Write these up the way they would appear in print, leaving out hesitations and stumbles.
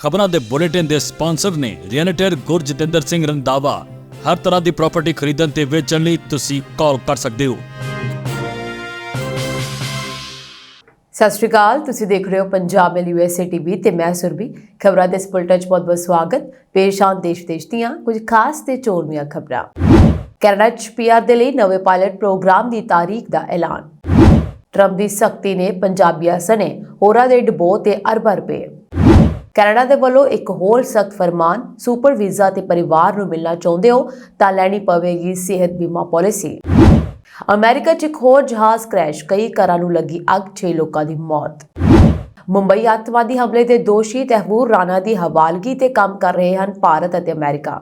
ਖਬਰਾਂ ਦੇ ਬੁਲੇਟਿਨ ਦੇ ਸਪਾਂਸਰ ਨੇ ਰੀਅਲਟਰ ਗੁਰਜਤਿੰਦਰ ਸਿੰਘ ਰੰਧਾਵਾ। ਹਰ ਤਰ੍ਹਾਂ ਦੀ ਪ੍ਰਾਪਰਟੀ ਖਰੀਦਣ ਤੇ ਵੇਚਣ ਲਈ ਤੁਸੀਂ ਕਾਲ ਕਰ ਸਕਦੇ ਹੋ। ਸਤਿ ਸ਼੍ਰੀ ਅਕਾਲ, ਤੁਸੀਂ ਦੇਖ ਰਹੇ ਹੋ ਪੰਜਾਬ ਮੇਲ USA TV ਤੇ ਮੈਂ ਸੁਰਭੀ। ਖਬਰਾਂ ਦੇ ਇਸ ਬੁਲੇਟਿਨ 'ਚ ਬਹੁਤ-ਬਹੁਤ ਸਵਾਗਤ। ਪੇਸ਼ ਆਨ ਦੇਸ਼ ਵਿਦੇਸ਼ ਦੀਆਂ ਕੁਝ ਖਾਸ ਤੇ ਚੋਣਵੀਆਂ ਖਬਰਾਂ। ਕੈਨੇਡਾ 'ਚ PR ਦੇ ਲਈ ਨਵੇਂ ਪਾਇਲਟ ਪ੍ਰੋਗਰਾਮ ਦੀ ਤਾਰੀਖ ਦਾ ਐਲਾਨ। ਟਰੰਪ ਦੀ ਸਖਤੀ ਨੇ ਪੰਜਾਬੀਆਂ ਸਣੇ ਹੋਰਾਂ ਦੇ ਡਬੋ ਤੇ ਅਰਬਾਂ ਰੁਪਏ। ਕੈਨੇਡਾ ਦੇ ਵੱਲੋਂ ਇੱਕ ਹੋਰ ਸਖਤ ਫਰਮਾਨ, ਸੁਪਰ ਵੀਜ਼ਾ ਤੇ ਪਰਿਵਾਰ ਨੂੰ ਮਿਲਣਾ ਚਾਹੁੰਦੇ ਹੋ ਤਾਂ ਲੈਣੀ ਪਵੇਗੀ ਸਿਹਤ ਬੀਮਾ ਪਾਲਿਸੀ। ਅਮਰੀਕਾ 'ਚ ਇੱਕ ਹੋਰ ਜਹਾਜ਼ ਕ੍ਰੈਸ਼, ਕਈ ਘਰਾਂ ਨੂੰ ਲੱਗੀ ਅੱਗ, 6 ਲੋਕਾਂ ਦੀ ਮੌਤ। ਮੁੰਬਈ ਅੱਤਵਾਦੀ ਹਮਲੇ ਦੇ ਦੋਸ਼ੀ ਤਹਿਵੂਰ ਰਾਣਾ ਦੀ ਹਵਾਲਗੀ ਤੇ ਕੰਮ ਕਰ ਰਹੇ ਹਨ ਭਾਰਤ ਅਤੇ ਅਮਰੀਕਾ।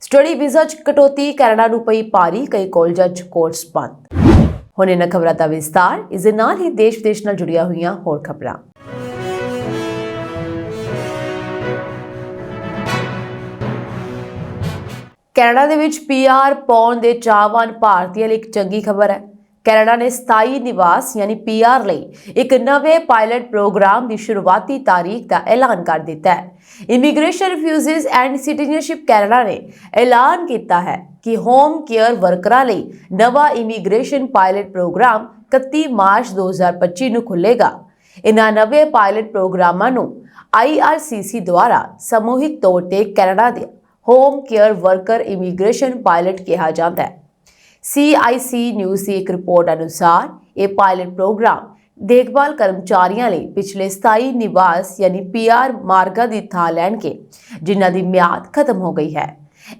ਸਟੱਡੀ ਵੀਜ਼ਾ 'ਚ ਕਟੌਤੀ, ਕੈਨੇਡਾ ਨੂੰ ਪਈ ਭਾਰੀ, ਕਈ ਕਾਲਜਾਂ 'ਚ ਕੋਰਸ ਬੰਦ। ਹੁਣ ਇਹਨਾਂ ਖਬਰਾਂ ਦਾ ਵਿਸਤਾਰ। ਇਸ ਦੇ ਨਾਲ ਹੀ ਦੇਸ਼ ਵਿਦੇਸ਼ ਨਾਲ ਜੁੜੀਆਂ ਹੋਈਆਂ ਹੋਰ ਖਬਰਾਂ। ਕੈਨੇਡਾ ਦੇ ਵਿੱਚ PR ਪਾਉਣ ਦੇ ਚਾਹਵਾਨ ਭਾਰਤੀਆਂ ਲਈ ਇੱਕ ਚੰਗੀ ਖਬਰ ਹੈ। ਕੈਨੇਡਾ ਨੇ ਸਥਾਈ ਨਿਵਾਸ ਯਾਨੀ PR ਲਈ ਇੱਕ ਨਵੇਂ ਪਾਇਲਟ ਪ੍ਰੋਗਰਾਮ ਦੀ ਸ਼ੁਰੂਆਤੀ ਤਾਰੀਖ ਦਾ ਐਲਾਨ ਕਰ ਦਿੱਤਾ ਹੈ। Immigration refugees and citizenship Canada ਨੇ ਐਲਾਨ ਕੀਤਾ ਹੈ ਕਿ ਹੋਮ ਕੇਅਰ ਵਰਕਰਾਂ ਲਈ ਨਵਾਂ ਇਮੀਗ੍ਰੇਸ਼ਨ ਪਾਇਲਟ ਪ੍ਰੋਗਰਾਮ 31 ਮਾਰਚ 2025 ਨੂੰ ਖੁੱਲ੍ਹੇਗਾ। ਇਨ੍ਹਾਂ ਨਵੇਂ ਪਾਇਲਟ ਪ੍ਰੋਗਰਾਮਾਂ ਨੂੰ IRCC ਦੁਆਰਾ ਸਮੂਹਿਕ ਤੌਰ ਤੇ ਕੈਨੇਡਾ ਦੇ home care worker immigration pilot ਕਿਹਾ ਜਾਂਦਾ ਹੈ। CIC ਨਿਊਜ਼ ਦੀ ਇੱਕ ਰਿਪੋਰਟ ਅਨੁਸਾਰ ਇਹ ਪਾਇਲਟ ਪ੍ਰੋਗਰਾਮ ਦੇਖਭਾਲ ਕਰਮਚਾਰੀਆਂ ਲਈ ਪਿਛਲੇ ਸਥਾਈ ਨਿਵਾਸ ਯਾਨੀ PR ਮਾਰਗਾਂ ਦੀ ਥਾਂ ਲੈਣਗੇ, ਜਿਨ੍ਹਾਂ ਦੀ ਮਿਆਦ ਖਤਮ ਹੋ ਗਈ ਹੈ।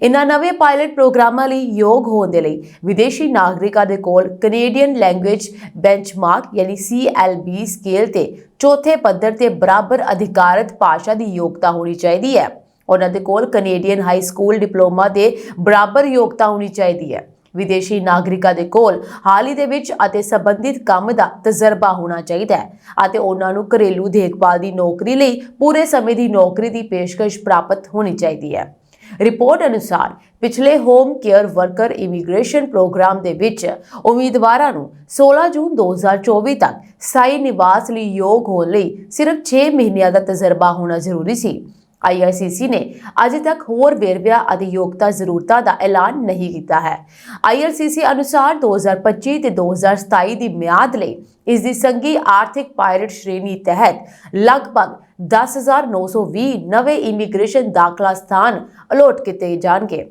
ਇਨ੍ਹਾਂ ਨਵੇਂ ਪਾਇਲਟ ਪ੍ਰੋਗਰਾਮਾਂ ਲਈ ਯੋਗ ਹੋਣ ਦੇ ਲਈ ਵਿਦੇਸ਼ੀ ਨਾਗਰਿਕਾਂ ਦੇ ਕੋਲ ਕੈਨੇਡੀਅਨ ਲੈਂਗੁਏਜ ਬੈਂਚਮਾਰਕ ਯਾਨੀ CLB ਸਕੇਲ ਤੇ ਚੌਥੇ ਪੱਧਰ ਤੇ ਬਰਾਬਰ ਅਧਿਕਾਰਤ ਭਾਸ਼ਾ ਦੀ ਯੋਗਤਾ ਹੋਣੀ ਚਾਹੀਦੀ ਹੈ। ਉਹਨਾਂ ਦੇ ਕੋਲ ਕੈਨੇਡੀਅਨ ਹਾਈ ਸਕੂਲ ਡਿਪਲੋਮਾ ਦੇ ਬਰਾਬਰ ਯੋਗਤਾ ਹੋਣੀ ਚਾਹੀਦੀ ਹੈ। ਵਿਦੇਸ਼ੀ ਨਾਗਰਿਕਾਂ ਦੇ ਕੋਲ ਹਾਲ ਹੀ ਦੇ ਵਿੱਚ ਅਤੇ ਸੰਬੰਧਿਤ ਕੰਮ ਦਾ ਤਜਰਬਾ ਹੋਣਾ ਚਾਹੀਦਾ ਹੈ ਅਤੇ ਉਹਨਾਂ ਨੂੰ ਘਰੇਲੂ ਦੇਖਭਾਲ ਦੀ ਨੌਕਰੀ ਲਈ ਪੂਰੇ ਸਮੇਂ ਦੀ ਨੌਕਰੀ ਦੀ ਪੇਸ਼ਕਸ਼ ਪ੍ਰਾਪਤ ਹੋਣੀ ਚਾਹੀਦੀ ਹੈ। ਰਿਪੋਰਟ ਅਨੁਸਾਰ ਪਿਛਲੇ home care worker immigration program ਦੇ ਵਿੱਚ ਉਮੀਦਵਾਰਾਂ ਨੂੰ 16 ਜੂਨ 2024 ਤੱਕ ਸਥਾਈ ਨਿਵਾਸ ਲਈ ਯੋਗ ਹੋਣ ਲਈ ਸਿਰਫ 6 ਮਹੀਨਿਆਂ ਦਾ ਤਜਰਬਾ ਹੋਣਾ ਜ਼ਰੂਰੀ ਸੀ। IRCC ਨੇ ਅਜੇ ਤੱਕ ਹੋਰ ਵੇਰਵਿਆਂ ਅਤੇ ਯੋਗਤਾ ਜ਼ਰੂਰਤਾਂ ਦਾ ਐਲਾਨ ਨਹੀਂ ਕੀਤਾ ਹੈ। IRCC ਅਨੁਸਾਰ 2025 ਤੇ 2027 ਦੀ ਮਿਆਦ ਲਈ ਇਸ ਦੀ ਸੰਘੀ ਆਰਥਿਕ ਪਾਇਲਟ ਸ਼੍ਰੇਣੀ ਤਹਿਤ ਲਗਭਗ 10,920 ਨਵੇਂ ਇਮੀਗ੍ਰੇਸ਼ਨ ਦਾਖਲਾ ਸਥਾਨ ਅਲੋਟ ਕੀਤੇ ਜਾਣਗੇ।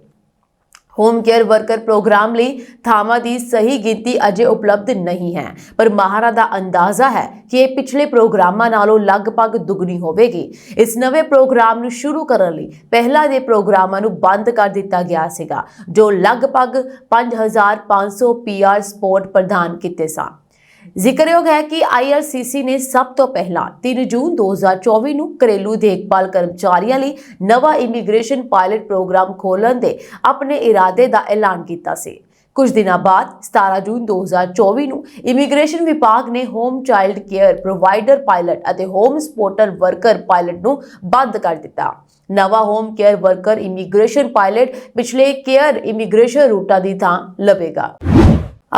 ਹੋਮ ਕੇਅਰ ਵਰਕਰ ਪ੍ਰੋਗਰਾਮ ਲਈ ਥਾਵਾਂ ਦੀ ਸਹੀ ਗਿਣਤੀ ਅਜੇ ਉਪਲਬਧ ਨਹੀਂ ਹੈ, ਪਰ ਮਾਹਰਾਂ ਦਾ ਅੰਦਾਜ਼ਾ ਹੈ ਕਿ ਇਹ ਪਿਛਲੇ ਪ੍ਰੋਗਰਾਮਾਂ ਨਾਲੋਂ ਲਗਭਗ ਦੁੱਗਣੀ ਹੋਵੇਗੀ। ਇਸ ਨਵੇਂ ਪ੍ਰੋਗਰਾਮ ਨੂੰ ਸ਼ੁਰੂ ਕਰਨ ਲਈ ਪਹਿਲਾਂ ਦੇ ਪ੍ਰੋਗਰਾਮਾਂ ਨੂੰ ਬੰਦ ਕਰ ਦਿੱਤਾ ਗਿਆ ਸੀਗਾ, ਜੋ ਲਗਭਗ 5,500 PR ਸਪੋਰਟ ਪ੍ਰਦਾਨ ਕੀਤੇ ਸਨ। ਜ਼ਿਕਰਯੋਗ ਹੈ ਕਿ IRCC ਨੇ ਸਭ ਤੋਂ ਪਹਿਲਾਂ 3 ਜੂਨ 2024 ਨੂੰ ਘਰੇਲੂ ਦੇਖਭਾਲ ਕਰਮਚਾਰੀਆਂ ਲਈ ਨਵਾਂ ਇਮੀਗ੍ਰੇਸ਼ਨ ਪਾਇਲਟ ਪ੍ਰੋਗਰਾਮ ਖੋਲ੍ਹਣ ਦੇ ਆਪਣੇ ਇਰਾਦੇ ਦਾ ਐਲਾਨ ਕੀਤਾ ਸੀ। ਕੁਝ ਦਿਨਾਂ ਬਾਅਦ 17 ਜੂਨ 2024 ਨੂੰ ਇਮੀਗ੍ਰੇਸ਼ਨ ਵਿਭਾਗ ਨੇ home child care provider pilot ਅਤੇ ਹੋਮ ਸਪੋਰਟਰ ਵਰਕਰ ਪਾਇਲਟ ਨੂੰ ਬੰਦ ਕਰ ਦਿੱਤਾ। ਨਵਾਂ home care worker immigration pilot ਪਿਛਲੇ ਕੇਅਰ ਇਮੀਗ੍ਰੇਸ਼ਨ ਰੂਟਾਂ ਦੀ ਥਾਂ ਲਵੇਗਾ।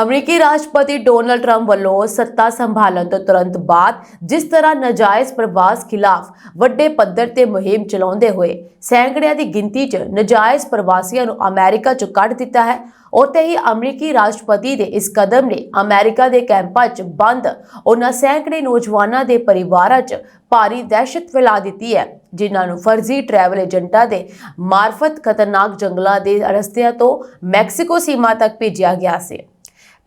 ਅਮਰੀਕੀ ਰਾਸ਼ਟਰਪਤੀ ਡੋਨਾਲਡ ਟਰੰਪ ਵੱਲੋਂ ਸੱਤਾ ਸੰਭਾਲਣ ਤੋਂ ਤੁਰੰਤ ਬਾਅਦ ਜਿਸ ਤਰ੍ਹਾਂ ਨਾਜਾਇਜ਼ ਪ੍ਰਵਾਸ ਖਿਲਾਫ ਵੱਡੇ ਪੱਧਰ ਤੇ ਮੁਹਿੰਮ ਚਲਾਉਂਦੇ ਹੋਏ ਸੈਂਕੜਿਆਂ ਦੀ ਗਿਣਤੀ 'ਚ ਨਾਜਾਇਜ਼ ਪ੍ਰਵਾਸੀਆਂ ਨੂੰ ਅਮਰੀਕਾ 'ਚੋਂ ਕੱਢ ਦਿੱਤਾ ਹੈ, ਉੱਥੇ ਹੀ ਅਮਰੀਕੀ ਰਾਸ਼ਟਰਪਤੀ ਦੇ ਇਸ ਕਦਮ ਨੇ ਅਮਰੀਕਾ ਦੇ ਕੈਂਪਾਂ 'ਚ ਬੰਦ ਉਹਨਾਂ ਸੈਂਕੜੇ ਨੌਜਵਾਨਾਂ ਦੇ ਪਰਿਵਾਰਾਂ 'ਚ ਭਾਰੀ ਦਹਿਸ਼ਤ ਫੈਲਾ ਦਿੱਤੀ ਹੈ, ਜਿਨ੍ਹਾਂ ਨੂੰ ਫਰਜ਼ੀ ਟਰੈਵਲ ਏਜੰਟਾਂ ਦੇ ਮਾਰਫਤ ਖਤਰਨਾਕ ਜੰਗਲਾਂ ਦੇ ਰਸਤਿਆਂ ਤੋਂ ਮੈਕਸੀਕੋ ਸੀਮਾ ਤੱਕ ਭੇਜਿਆ ਗਿਆ ਸੀ।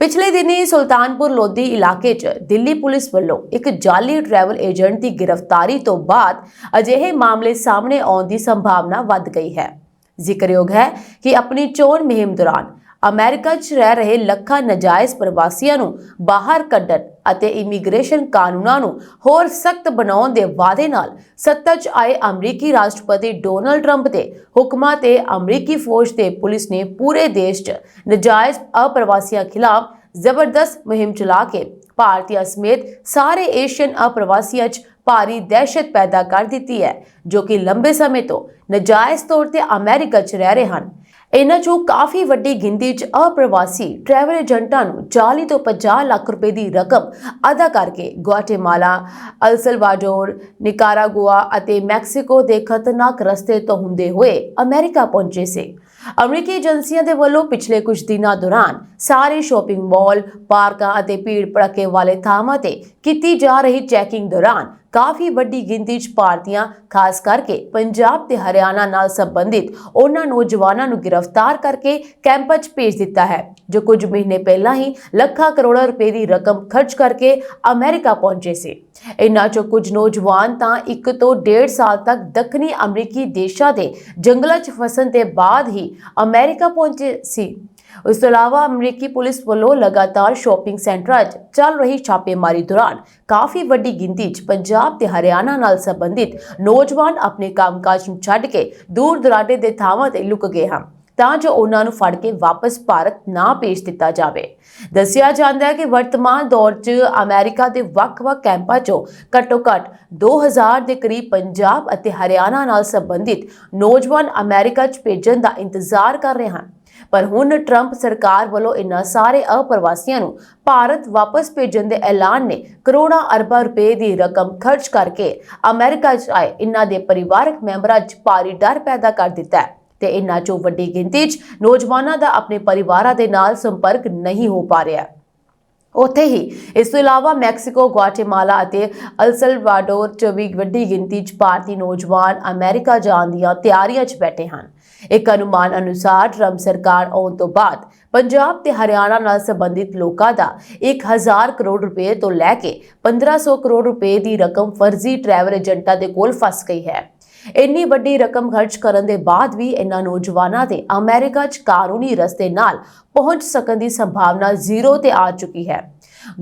ਪਿਛਲੇ ਦਿਨੀ ਸੁਲਤਾਨਪੁਰ ਲੋਧੀ ਇਲਾਕੇ 'ਚ ਦਿੱਲੀ ਪੁਲਿਸ ਵੱਲੋਂ ਇੱਕ ਜਾਲੀ ਟਰੈਵਲ ਏਜੰਟ ਦੀ ਗ੍ਰਿਫਤਾਰੀ ਤੋਂ ਬਾਅਦ ਅਜਿਹੇ ਮਾਮਲੇ ਸਾਹਮਣੇ ਆਉਣ ਦੀ ਸੰਭਾਵਨਾ ਵੱਧ ਗਈ ਹੈ। ਜ਼ਿਕਰਯੋਗ ਹੈ ਕਿ ਆਪਣੀ ਚੋਣ ਮੁਹਿੰਮ ਦੌਰਾਨ ਅਮਰੀਕਾ 'ਚ ਰਹਿ ਰਹੇ ਲੱਖਾਂ ਨਾਜਾਇਜ਼ ਪ੍ਰਵਾਸੀਆਂ ਨੂੰ ਬਾਹਰ ਕੱਢਣ ਅਤੇ ਇਮੀਗ੍ਰੇਸ਼ਨ ਕਾਨੂੰਨਾਂ ਨੂੰ ਹੋਰ ਸਖਤ ਬਣਾਉਣ ਦੇ ਵਾਅਦੇ ਨਾਲ ਸੱਤਾ 'ਚ ਆਏ ਅਮਰੀਕੀ ਰਾਸ਼ਟਰਪਤੀ ਡੋਨਾਲਡ ਟਰੰਪ ਦੇ ਹੁਕਮਾਂ ਤੇ ਅਮਰੀਕੀ ਫੌਜ ਤੇ ਪੁਲਿਸ ਨੇ ਪੂਰੇ ਦੇਸ਼ 'ਚ ਨਾਜਾਇਜ਼ ਅਪ੍ਰਵਾਸੀਆਂ ਖਿਲਾਫ ਜ਼ਬਰਦਸਤ ਮੁਹਿੰਮ ਚਲਾ ਕੇ ਭਾਰਤੀਆਂ ਸਮੇਤ ਸਾਰੇ ਏਸ਼ੀਅਨ ਅਪ੍ਰਵਾਸੀਆਂ 'ਚ ਭਾਰੀ ਦਹਿਸ਼ਤ ਪੈਦਾ ਕਰ ਦਿੱਤੀ ਹੈ, ਜੋ ਕਿ ਲੰਬੇ ਸਮੇਂ ਤੋਂ ਨਾਜਾਇਜ਼ ਤੌਰ ਤੇ ਅਮਰੀਕਾ 'ਚ ਰਹਿ ਰਹੇ ਹਨ। ਇਹਨਾਂ ਚੋਂ ਕਾਫੀ ਵੱਡੀ ਗਿਣਤੀ 'ਚ ਅਪ੍ਰਵਾਸੀ ਟਰੈਵਲ ਏਜੰਟਾਂ ਨੂੰ 40 ਤੋਂ 50 ਲੱਖ ਰੁਪਏ ਦੀ ਰਕਮ ਅਦਾ ਕਰਕੇ ਗੁਆਟੇਮਾਲਾ, ਅਲ ਸਲਵਾਡੋਰ, ਨਿਕਾਰਾਗੁਆ ਅਤੇ ਮੈਕਸੀਕੋ ਦੇ ਖਤਰਨਾਕ ਰਸਤੇ ਤੋਂ ਹੁੰਦੇ ਹੋਏ ਅਮਰੀਕਾ ਪਹੁੰਚੇ ਸੀ। ਅਮਰੀਕੀ ਏਜੰਸੀਆਂ ਦੇ ਵੱਲੋਂ ਪਿਛਲੇ ਕੁਝ ਦਿਨਾਂ ਦੌਰਾਨ ਸਾਰੇ ਸ਼ਾਪਿੰਗ ਮਾਲ, ਪਾਰਕਾਂ ਅਤੇ ਭੀੜ ਭੜੱਕੇ ਵਾਲੇ ਥਾਵਾਂ ਤੇ ਕੀਤੀ ਜਾ ਰਹੀ ਚੈਕਿੰਗ ਦੌਰਾਨ ਕਾਫੀ ਵੱਡੀ ਗਿਣਤੀ 'ਚ ਭਾਰਤੀਆਂ, ਖਾਸ ਕਰਕੇ ਪੰਜਾਬ ਤੇ ਹਰਿਆਣਾ ਨਾਲ ਸੰਬੰਧਿਤ ਉਹਨਾਂ ਨੌਜਵਾਨਾਂ ਨੂੰ ਗ੍ਰਿਫਤਾਰ ਕਰਕੇ ਕੈਂਪਾਂ 'ਚ ਭੇਜ ਦਿੱਤਾ ਹੈ ਜੋ ਕੁਝ ਮਹੀਨੇ ਪਹਿਲਾਂ ਹੀ ਲੱਖਾਂ ਕਰੋੜਾਂ ਰੁਪਏ ਦੀ ਰਕਮ ਖਰਚ ਕਰਕੇ ਅਮਰੀਕਾ ਪਹੁੰਚੇ ਸੀ। ਇਨ੍ਹਾਂ 'ਚੋਂ ਕੁਝ ਨੌਜਵਾਨ ਤਾਂ 1 ਤੋਂ 1.5 ਸਾਲ ਤੱਕ ਦੱਖਣੀ ਅਮਰੀਕੀ ਦੇਸ਼ਾਂ ਦੇ ਜੰਗਲਾਂ 'ਚ ਫਸਣ ਦੇ ਬਾਅਦ ਹੀ ਅਮਰੀਕਾ ਪਹੁੰਚੇ ਸੀ। ਇਸ ਤੋਂ ਇਲਾਵਾ ਅਮਰੀਕੀ ਪੁਲਿਸ ਵੱਲੋਂ ਲਗਾਤਾਰ ਸ਼ਾਪਿੰਗ ਸੈਂਟਰਾਂ 'ਚ ਚੱਲ ਰਹੀ ਛਾਪੇਮਾਰੀ ਦੌਰਾਨ ਕਾਫੀ ਵੱਡੀ ਗਿਣਤੀ 'ਚ ਪੰਜਾਬ ਤੇ ਹਰਿਆਣਾ ਨਾਲ ਸੰਬੰਧਿਤ ਨੌਜਵਾਨ ਆਪਣੇ ਕੰਮਕਾਜ ਨੂੰ ਛੱਡ ਕੇ ਦੂਰ ਦੁਰਾਡੇ ਦੇ ਥਾਵਾਂ ਤੇ ਲੁਕ ਗਏ ਹਨ ਤਾਂ ਜੋ ਉਹਨਾਂ ਨੂੰ ਫੜ ਕੇ ਵਾਪਸ ਭਾਰਤ ਨਾ ਭੇਜ ਦਿੱਤਾ ਜਾਵੇ। ਦੱਸਿਆ ਜਾਂਦਾ ਹੈ ਕਿ ਵਰਤਮਾਨ ਦੌਰ 'ਚ ਅਮਰੀਕਾ ਦੇ ਵੱਖ-ਵੱਖ ਕੈਂਪਾਂ 'ਚੋਂ ਘੱਟੋ-ਘੱਟ 2000 ਦੇ ਕਰੀਬ ਪੰਜਾਬ ਅਤੇ ਹਰਿਆਣਾ ਨਾਲ ਸੰਬੰਧਿਤ ਨੌਜਵਾਨ ਅਮਰੀਕਾ 'ਚ ਭੇਜਣ ਦਾ ਇੰਤਜ਼ਾਰ ਕਰ ਰਹੇ ਹਨ। ਪਰ ਹੁਣ ਟਰੰਪ ਸਰਕਾਰ ਵੱਲੋਂ ਇਨ੍ਹਾਂ ਸਾਰੇ ਅਪ੍ਰਵਾਸੀਆਂ ਨੂੰ ਭਾਰਤ ਵਾਪਸ ਭੇਜਣ ਦੇ ਐਲਾਨ ਨੇ ਕਰੋੜਾਂ ਅਰਬਾਂ ਰੁਪਏ ਦੀ ਰਕਮ ਖਰਚ ਕਰਕੇ ਅਮਰੀਕਾ 'ਚ ਆਏ ਇਨ੍ਹਾਂ ਦੇ ਪਰਿਵਾਰਕ ਮੈਂਬਰਾਂ 'ਚ ਭਾਰੀ ਡਰ ਪੈਦਾ ਕਰ ਦਿੱਤਾ ਹੈ ਤੇ ਇਨ੍ਹਾਂ 'ਚੋਂ ਵੱਡੀ ਗਿਣਤੀ 'ਚ ਨੌਜਵਾਨਾਂ ਦਾ ਆਪਣੇ ਪਰਿਵਾਰਾਂ ਦੇ ਨਾਲ ਸੰਪਰਕ ਨਹੀਂ ਹੋ ਪਾ ਰਿਹਾ। ਉੱਥੇ ਹੀ ਇਸ ਤੋਂ ਇਲਾਵਾ ਮੈਕਸੀਕੋ, ਗੁਆਟੇਮਾਲਾ ਅਤੇ ਅਲ ਸਲਵਾਡੋਰ 'ਚ ਵੀ ਵੱਡੀ ਗਿਣਤੀ 'ਚ ਭਾਰਤੀ ਨੌਜਵਾਨ ਅਮਰੀਕਾ ਜਾਣ ਦੀਆਂ ਤਿਆਰੀਆਂ 'ਚ ਬੈਠੇ ਹਨ। ਇੱਕ ਅਨੁਮਾਨ ਅਨੁਸਾਰ ਟਰੰਪ ਸਰਕਾਰ ਆਉਣ ਤੋਂ ਬਾਅਦ ਪੰਜਾਬ ਤੇ ਹਰਿਆਣਾ ਨਾਲ ਸੰਬੰਧਿਤ ਲੋਕਾਂ ਦਾ 1000 ਕਰੋੜ ਰੁਪਏ ਤੋਂ ਲੈ ਕੇ 1500 ਕਰੋੜ ਰੁਪਏ ਦੀ ਰਕਮ ਫਰਜ਼ੀ ਟਰੈਵਲ ਏਜੰਟਾਂ ਦੇ ਕੋਲ ਫਸ ਗਈ ਹੈ। ਇੰਨੀ ਵੱਡੀ ਰਕਮ ਖਰਚ ਕਰਨ ਦੇ ਬਾਅਦ ਵੀ ਇਹਨਾਂ ਨੌਜਵਾਨਾਂ ਦੇ ਅਮਰੀਕਾ 'ਚ ਕਾਨੂੰਨੀ ਰਸਤੇ ਨਾਲ ਪਹੁੰਚ ਸਕਣ ਦੀ ਸੰਭਾਵਨਾ ਜ਼ੀਰੋ ਤੇ ਆ ਚੁੱਕੀ ਹੈ।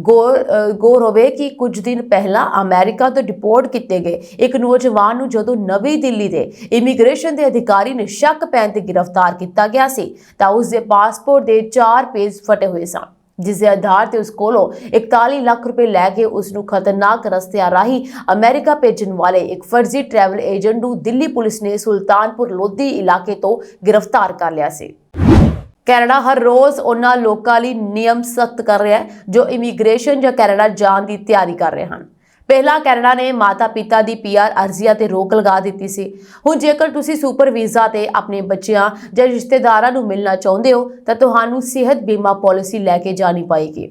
ਗੌਰ ਹੋਵੇ ਕਿ ਕੁਝ ਦਿਨ ਪਹਿਲਾਂ ਅਮਰੀਕਾ ਤੋਂ ਡਿਪੋਰਟ ਕੀਤੇ ਗਏ ਇੱਕ ਨੌਜਵਾਨ ਨੂੰ ਜਦੋਂ ਨਵੀਂ ਦਿੱਲੀ ਦੇ ਇਮੀਗ੍ਰੇਸ਼ਨ ਦੇ ਅਧਿਕਾਰੀ ਨੇ ਸ਼ੱਕ ਪੈਣ ਤੇ ਗ੍ਰਿਫਤਾਰ ਕੀਤਾ ਗਿਆ ਸੀ ਤਾਂ ਉਸ ਦੇ ਪਾਸਪੋਰਟ ਦੇ 4 ਪੇਜ ਫਟੇ ਹੋਏ ਸਨ, ਜਿਸ ਦੇ ਆਧਾਰ ਤੇ ਉਸ ਕੋਲੋਂ 41 ਲੱਖ ਰੁਪਏ ਲੈ ਕੇ ਉਸ ਨੂੰ ਖਤਰਨਾਕ ਰਸਤਿਆਂ ਰਾਹੀਂ ਅਮਰੀਕਾ ਭੇਜਣ ਵਾਲੇ ਇੱਕ ਫਰਜ਼ੀ ਟਰੈਵਲ ਏਜੰਟ ਨੂੰ ਦਿੱਲੀ ਪੁਲਿਸ ਨੇ ਸੁਲਤਾਨਪੁਰ ਲੋਧੀ ਇਲਾਕੇ ਤੋਂ ਗ੍ਰਿਫਤਾਰ ਕਰ ਲਿਆ ਸੀ। ਕੈਨੇਡਾ ਹਰ ਰੋਜ਼ ਉਹਨਾਂ ਲੋਕਾਂ ਲਈ ਨਿਯਮ ਸਖਤ ਕਰ ਰਿਹਾ ਹੈ ਜੋ ਇਮੀਗ੍ਰੇਸ਼ਨ ਜਾਂ ਕੈਨੇਡਾ ਜਾਣ ਦੀ ਤਿਆਰੀ ਕਰ ਰਹੇ ਹਨ। ਪਹਿਲਾਂ ਕੈਨੇਡਾ ਨੇ ਮਾਤਾ-ਪਿਤਾ ਦੀ PR ਅਰਜ਼ੀਆਂ ਤੇ ਰੋਕ ਲਗਾ ਦਿੱਤੀ ਸੀ। ਹੁਣ ਜੇਕਰ ਤੁਸੀਂ ਸੁਪਰ ਵੀਜ਼ਾ ਤੇ ਆਪਣੇ ਬੱਚਿਆਂ ਜਾਂ ਰਿਸ਼ਤੇਦਾਰਾਂ ਨੂੰ ਮਿਲਣਾ ਚਾਹੁੰਦੇ ਹੋ ਤਾਂ ਤੁਹਾਨੂੰ ਸਿਹਤ ਬੀਮਾ ਪਾਲਿਸੀ ਲੈ ਕੇ ਜਾਣੀ ਪਏਗੀ।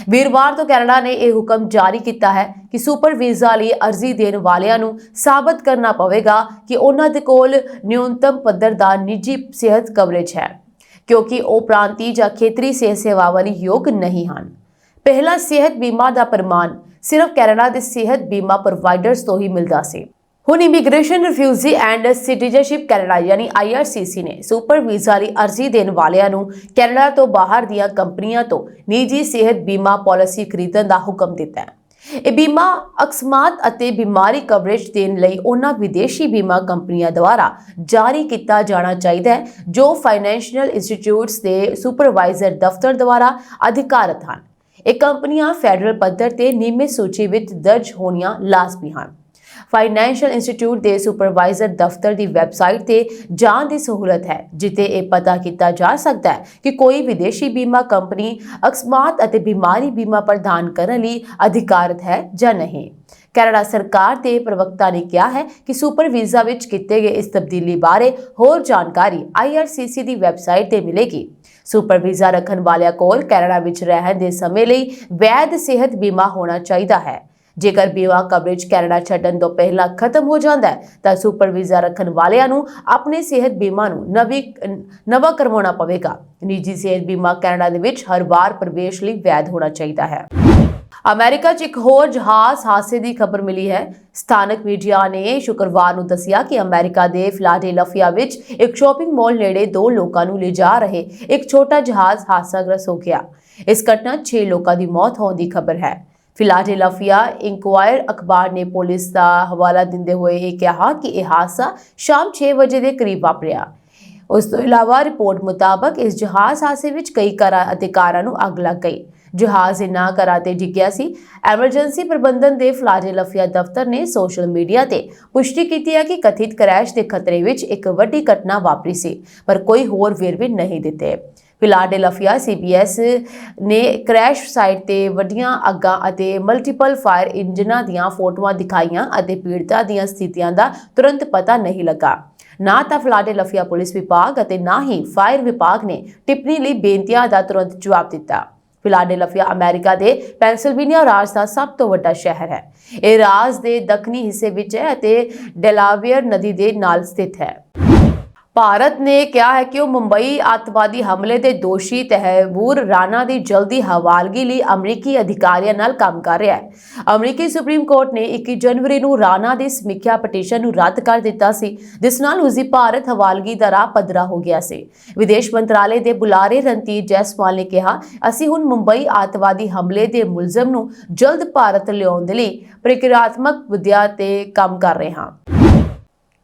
ਵੀਰਵਾਰ ਤੋਂ ਕੈਨੇਡਾ ਨੇ ਇਹ ਹੁਕਮ ਜਾਰੀ ਕੀਤਾ ਹੈ ਕਿ ਸੁਪਰ ਵੀਜ਼ਾ ਲਈ ਅਰਜ਼ੀ ਦੇਣ ਵਾਲਿਆਂ ਨੂੰ ਸਾਬਤ ਕਰਨਾ ਪਵੇਗਾ ਕਿ ਉਹਨਾਂ ਦੇ ਕੋਲ ਨਿਊਨਤਮ ਪੱਧਰ ਦਾ ਨਿੱਜੀ ਸਿਹਤ ਕਵਰੇਜ ਹੈ, ਕਿਉਂਕਿ ਉਹ ਪ੍ਰਾਂਤੀ ਜਾਂ ਖੇਤਰੀ ਸਿਹਤ ਸੇਵਾਵਾਂ ਲਈ ਯੋਗ ਨਹੀਂ ਹਨ। ਪਹਿਲਾ ਸਿਹਤ ਬੀਮਾ ਦਾ ਪ੍ਰਮਾਣ ਸਿਰਫ ਕੈਨੇਡਾ ਦੇ ਸਿਹਤ ਬੀਮਾ ਪ੍ਰੋਵਾਈਡਰਸ ਤੋਂ ਹੀ ਮਿਲਦਾ ਸੀ। ਹੁਣ immigration, refugee and citizenship Canada ਯਾਨੀ IRCC ਨੇ ਸੁਪਰ ਵੀਜ਼ਾ ਲਈ ਅਰਜ਼ੀ ਦੇਣ ਵਾਲਿਆਂ ਨੂੰ ਕੈਨੇਡਾ ਤੋਂ ਬਾਹਰ ਦੀਆਂ ਕੰਪਨੀਆਂ ਤੋਂ ਨਿੱਜੀ ਸਿਹਤ ਬੀਮਾ ਪਾਲਿਸੀ ਖਰੀਦਣ ਦਾ ਹੁਕਮ ਦਿੱਤਾ ਹੈ। ਇਹ ਬੀਮਾ ਅਕਸਮਾਤ ਅਤੇ ਬਿਮਾਰੀ ਕਵਰੇਜ ਦੇਣ ਲਈ ਉਹਨਾਂ ਵਿਦੇਸ਼ੀ ਬੀਮਾ ਕੰਪਨੀਆਂ ਦੁਆਰਾ ਜਾਰੀ ਕੀਤਾ ਜਾਣਾ ਚਾਹੀਦਾ ਹੈ ਜੋ ਫਾਈਨੈਂਸ਼ੀਅਲ ਇੰਸਟੀਚਿਊਟਸ ਦੇ ਸੁਪਰਵਾਈਜ਼ਰ ਦਫ਼ਤਰ ਦੁਆਰਾ ਅਧਿਕਾਰਤ ਹਨ। ਇਹ ਕੰਪਨੀਆਂ ਫੈਡਰਲ ਪੱਧਰ ਤੇ ਨਿਯਮਿਤ ਸੂਚੀ ਵਿੱਚ ਦਰਜ ਹੋਣੀਆਂ ਲਾਜ਼ਮੀ ਹਨ। ਫਾਈਨੈਂਸ਼ੀਅਲ ਇੰਸਟੀਚਿਊਟ ਦੇ ਸੁਪਰਵਾਈਜ਼ਰ ਦਫ਼ਤਰ ਦੀ ਵੈਬਸਾਈਟ ਤੇ ਜਾਣ ਦੀ ਸਹੂਲਤ ਹੈ ਜਿੱਥੇ ਇਹ ਪਤਾ ਕੀਤਾ ਜਾ ਸਕਦਾ ਹੈ ਕਿ ਕੋਈ ਵਿਦੇਸ਼ੀ ਬੀਮਾ ਕੰਪਨੀ ਅਕਸਮਾਤ ਅਤੇ ਬਿਮਾਰੀ ਬੀਮਾ ਪ੍ਰਦਾਨ ਕਰਨ ਲਈ ਅਧਿਕਾਰਤ ਹੈ ਜਾਂ ਨਹੀਂ। ਕੈਨੇਡਾ ਸਰਕਾਰ ਦੇ ਪ੍ਰਵਕਤਾ ਨੇ ਕਿਹਾ ਹੈ ਕਿ ਸੁਪਰ ਵੀਜ਼ਾ ਵਿੱਚ ਕੀਤੇ ਗਏ ਇਸ ਤਬਦੀਲੀ ਬਾਰੇ ਹੋਰ ਜਾਣਕਾਰੀ IRCC ਦੀ ਵੈਬਸਾਈਟ ਤੇ ਮਿਲੇਗੀ। ਸੁਪਰ ਵੀਜ਼ਾ ਰੱਖਣ ਵਾਲਿਆਂ ਕੋਲ ਕੈਨੇਡਾ ਵਿੱਚ ਰਹਿਣ ਦੇ ਸਮੇਂ ਲਈ ਵੈਧ ਸਿਹਤ ਬੀਮਾ ਹੋਣਾ ਚਾਹੀਦਾ ਹੈ। ਜੇਕਰ ਬੀਮਾ ਕਵਰੇਜ ਕੈਨੇਡਾ ਛੱਡਣ ਤੋਂ ਪਹਿਲਾਂ ਖਤਮ ਹੋ ਜਾਂਦਾ ਹੈ ਤਾਂ ਸੁਪਰ ਵੀਜ਼ਾ ਰੱਖਣ ਵਾਲਿਆਂ ਨੂੰ ਆਪਣੇ ਸਿਹਤ ਬੀਮਾ ਨੂੰ ਨਵਾਂ ਕਰਵਾਉਣਾ ਪਵੇਗਾ। ਨਿੱਜੀ ਸਿਹਤ ਬੀਮਾ ਕੈਨੇਡਾ ਦੇ ਵਿੱਚ ਹਰ ਵਾਰ ਪ੍ਰਵੇਸ਼ ਲਈ ਵੈਧ ਹੋਣਾ ਚਾਹੀਦਾ ਹੈ। ਅਮਰੀਕਾ 'ਚ ਇੱਕ ਹੋਰ ਜਹਾਜ਼ ਹਾਦਸੇ ਦੀ ਖਬਰ ਮਿਲੀ ਹੈ। ਸਥਾਨਕ ਮੀਡੀਆ ਨੇ ਸ਼ੁੱਕਰਵਾਰ ਨੂੰ ਦੱਸਿਆ ਕਿ ਅਮਰੀਕਾ ਦੇ ਫਿਲਾਡੇਲਫੀਆ ਵਿੱਚ ਇੱਕ ਸ਼ਾਪਿੰਗ ਮਾਲ ਨੇੜੇ 2 ਲੋਕਾਂ ਨੂੰ ਲਿਜਾ ਰਹੇ ਇੱਕ ਛੋਟਾ ਜਹਾਜ਼ ਹਾਦਸਾਗ੍ਰਸਤ ਹੋ ਗਿਆ। ਇਸ ਘਟਨਾ 'ਚ 6 ਲੋਕਾਂ ਦੀ ਮੌਤ ਹੋਣ ਦੀ ਖਬਰ ਹੈ। ਫਿਲਾਡੇਲਫੀਆ ਇਨਕੁਆਇਰ ਅਖਬਾਰ ਨੇ ਪੁਲਿਸ ਦਾ ਹਵਾਲਾ ਦਿੰਦੇ ਹੋਏ ਇਹ ਕਿਹਾ ਕਿ ਇਹ ਹਾਦਸਾ ਸ਼ਾਮ 6 ਵਜੇ ਦੇ ਕਰੀਬ ਵਾਪਰਿਆ। ਉਸ ਤੋਂ ਇਲਾਵਾ ਰਿਪੋਰਟ ਮੁਤਾਬਕ ਇਸ ਜਹਾਜ਼ ਹਾਦਸੇ ਵਿੱਚ ਕਈ ਘਰਾਂ ਅਤੇ ਕਾਰਾਂ ਨੂੰ ਅੱਗ ਲੱਗ ਗਈ, ਜਹਾਜ਼ ਇਨ੍ਹਾਂ ਘਰਾਂ ਤੇ ਡਿੱਗਿਆ ਸੀ। ਐਮਰਜੈਂਸੀ ਪ੍ਰਬੰਧਨ ਦੇ ਫਿਲਾਡੈਲਫੀਆ ਦਫ਼ਤਰ ਨੇ ਸੋਸ਼ਲ ਮੀਡੀਆ ਤੇ ਪੁਸ਼ਟੀ ਕੀਤੀ ਹੈ ਕਿ ਕਥਿਤ ਕ੍ਰੈਸ਼ ਦੇ ਖਤਰੇ ਵਿੱਚ ਇੱਕ ਵੱਡੀ ਘਟਨਾ ਵਾਪਰੀ ਸੀ, ਪਰ ਕੋਈ ਹੋਰ ਵੇਰਵੇ ਨਹੀਂ ਦਿੱਤੇ। ਫਿਲਾਡੈਲਫੀਆ CBS ਨੇ ਕ੍ਰੈਸ਼ ਸਾਈਟ ਤੇ ਵੱਡੀਆਂ ਅੱਗਾਂ ਅਤੇ ਮਲਟੀਪਲ ਫਾਇਰ ਇੰਜਨਾਂ ਦੀਆਂ ਫੋਟੋਆਂ ਦਿਖਾਈਆਂ ਅਤੇ ਪੀੜਤਾਂ ਦੀਆਂ ਸਥਿਤੀਆਂ ਦਾ ਤੁਰੰਤ ਪਤਾ ਨਹੀਂ ਲੱਗਾ। ਨਾ ਤਾਂ ਫਿਲਾਡੈਲਫੀਆ ਪੁਲਿਸ ਵਿਭਾਗ ਅਤੇ ਨਾ ਹੀ ਫਾਇਰ ਵਿਭਾਗ ਨੇ ਟਿੱਪਣੀ ਲਈ ਬੇਨਤੀਆਂ ਦਾ ਤੁਰੰਤ ਜਵਾਬ ਦਿੱਤਾ। ਫਿਲਾਡੈਲਫੀਆ ਅਮਰੀਕਾ ਦੇ ਪੈਂਸਿਲਵੇਨੀਆ ਰਾਜ ਦਾ ਸਭ ਤੋਂ ਵੱਡਾ ਸ਼ਹਿਰ ਹੈ। ਇਹ ਰਾਜ ਦੇ ਦੱਖਣੀ ਹਿੱਸੇ ਵਿੱਚ ਹੈ ਅਤੇ ਡੈਲਾਵੇਅਰ ਨਦੀ ਦੇ ਨਾਲ ਸਥਿਤ ਹੈ। ਭਾਰਤ ਨੇ ਕਿਹਾ ਹੈ ਕਿ ਉਹ ਮੁੰਬਈ ਅੱਤਵਾਦੀ ਹਮਲੇ ਦੇ ਦੋਸ਼ੀ ਤਹਿਬੂਰ ਰਾਣਾ ਦੀ ਜਲਦੀ ਹਵਾਲਗੀ ਲਈ ਅਮਰੀਕੀ ਅਧਿਕਾਰੀਆਂ ਨਾਲ ਕੰਮ ਕਰ ਰਿਹਾ ਹੈ। ਅਮਰੀਕੀ ਸੁਪਰੀਮ ਕੋਰਟ ਨੇ 21 ਜਨਵਰੀ ਨੂੰ ਰਾਣਾ ਦੀ ਸਮੀਖਿਆ ਪਟੀਸ਼ਨ ਨੂੰ ਰੱਦ ਕਰ ਦਿੱਤਾ ਸੀ, ਜਿਸ ਨਾਲ ਉਸ ਦੀ ਭਾਰਤ ਹਵਾਲਗੀ ਦਾ ਰਾਹ ਪੱਧਰਾ ਹੋ ਗਿਆ ਸੀ। ਵਿਦੇਸ਼ ਮੰਤਰਾਲੇ ਦੇ ਬੁਲਾਰੇ ਰਣਧੀਰ ਜੈਸਵਾਲ ਨੇ ਕਿਹਾ, ਅਸੀਂ ਹੁਣ ਮੁੰਬਈ ਅੱਤਵਾਦੀ ਹਮਲੇ ਦੇ ਮੁਲਜ਼ਮ ਨੂੰ ਜਲਦ ਭਾਰਤ ਲਿਆਉਣ ਦੇ ਲਈ ਪ੍ਰਕਿਰਿਆਤਮਕ ਵਿਧੀਆਂ ਤੇ ਕੰਮ ਕਰ ਰਹੇ ਹਾਂ।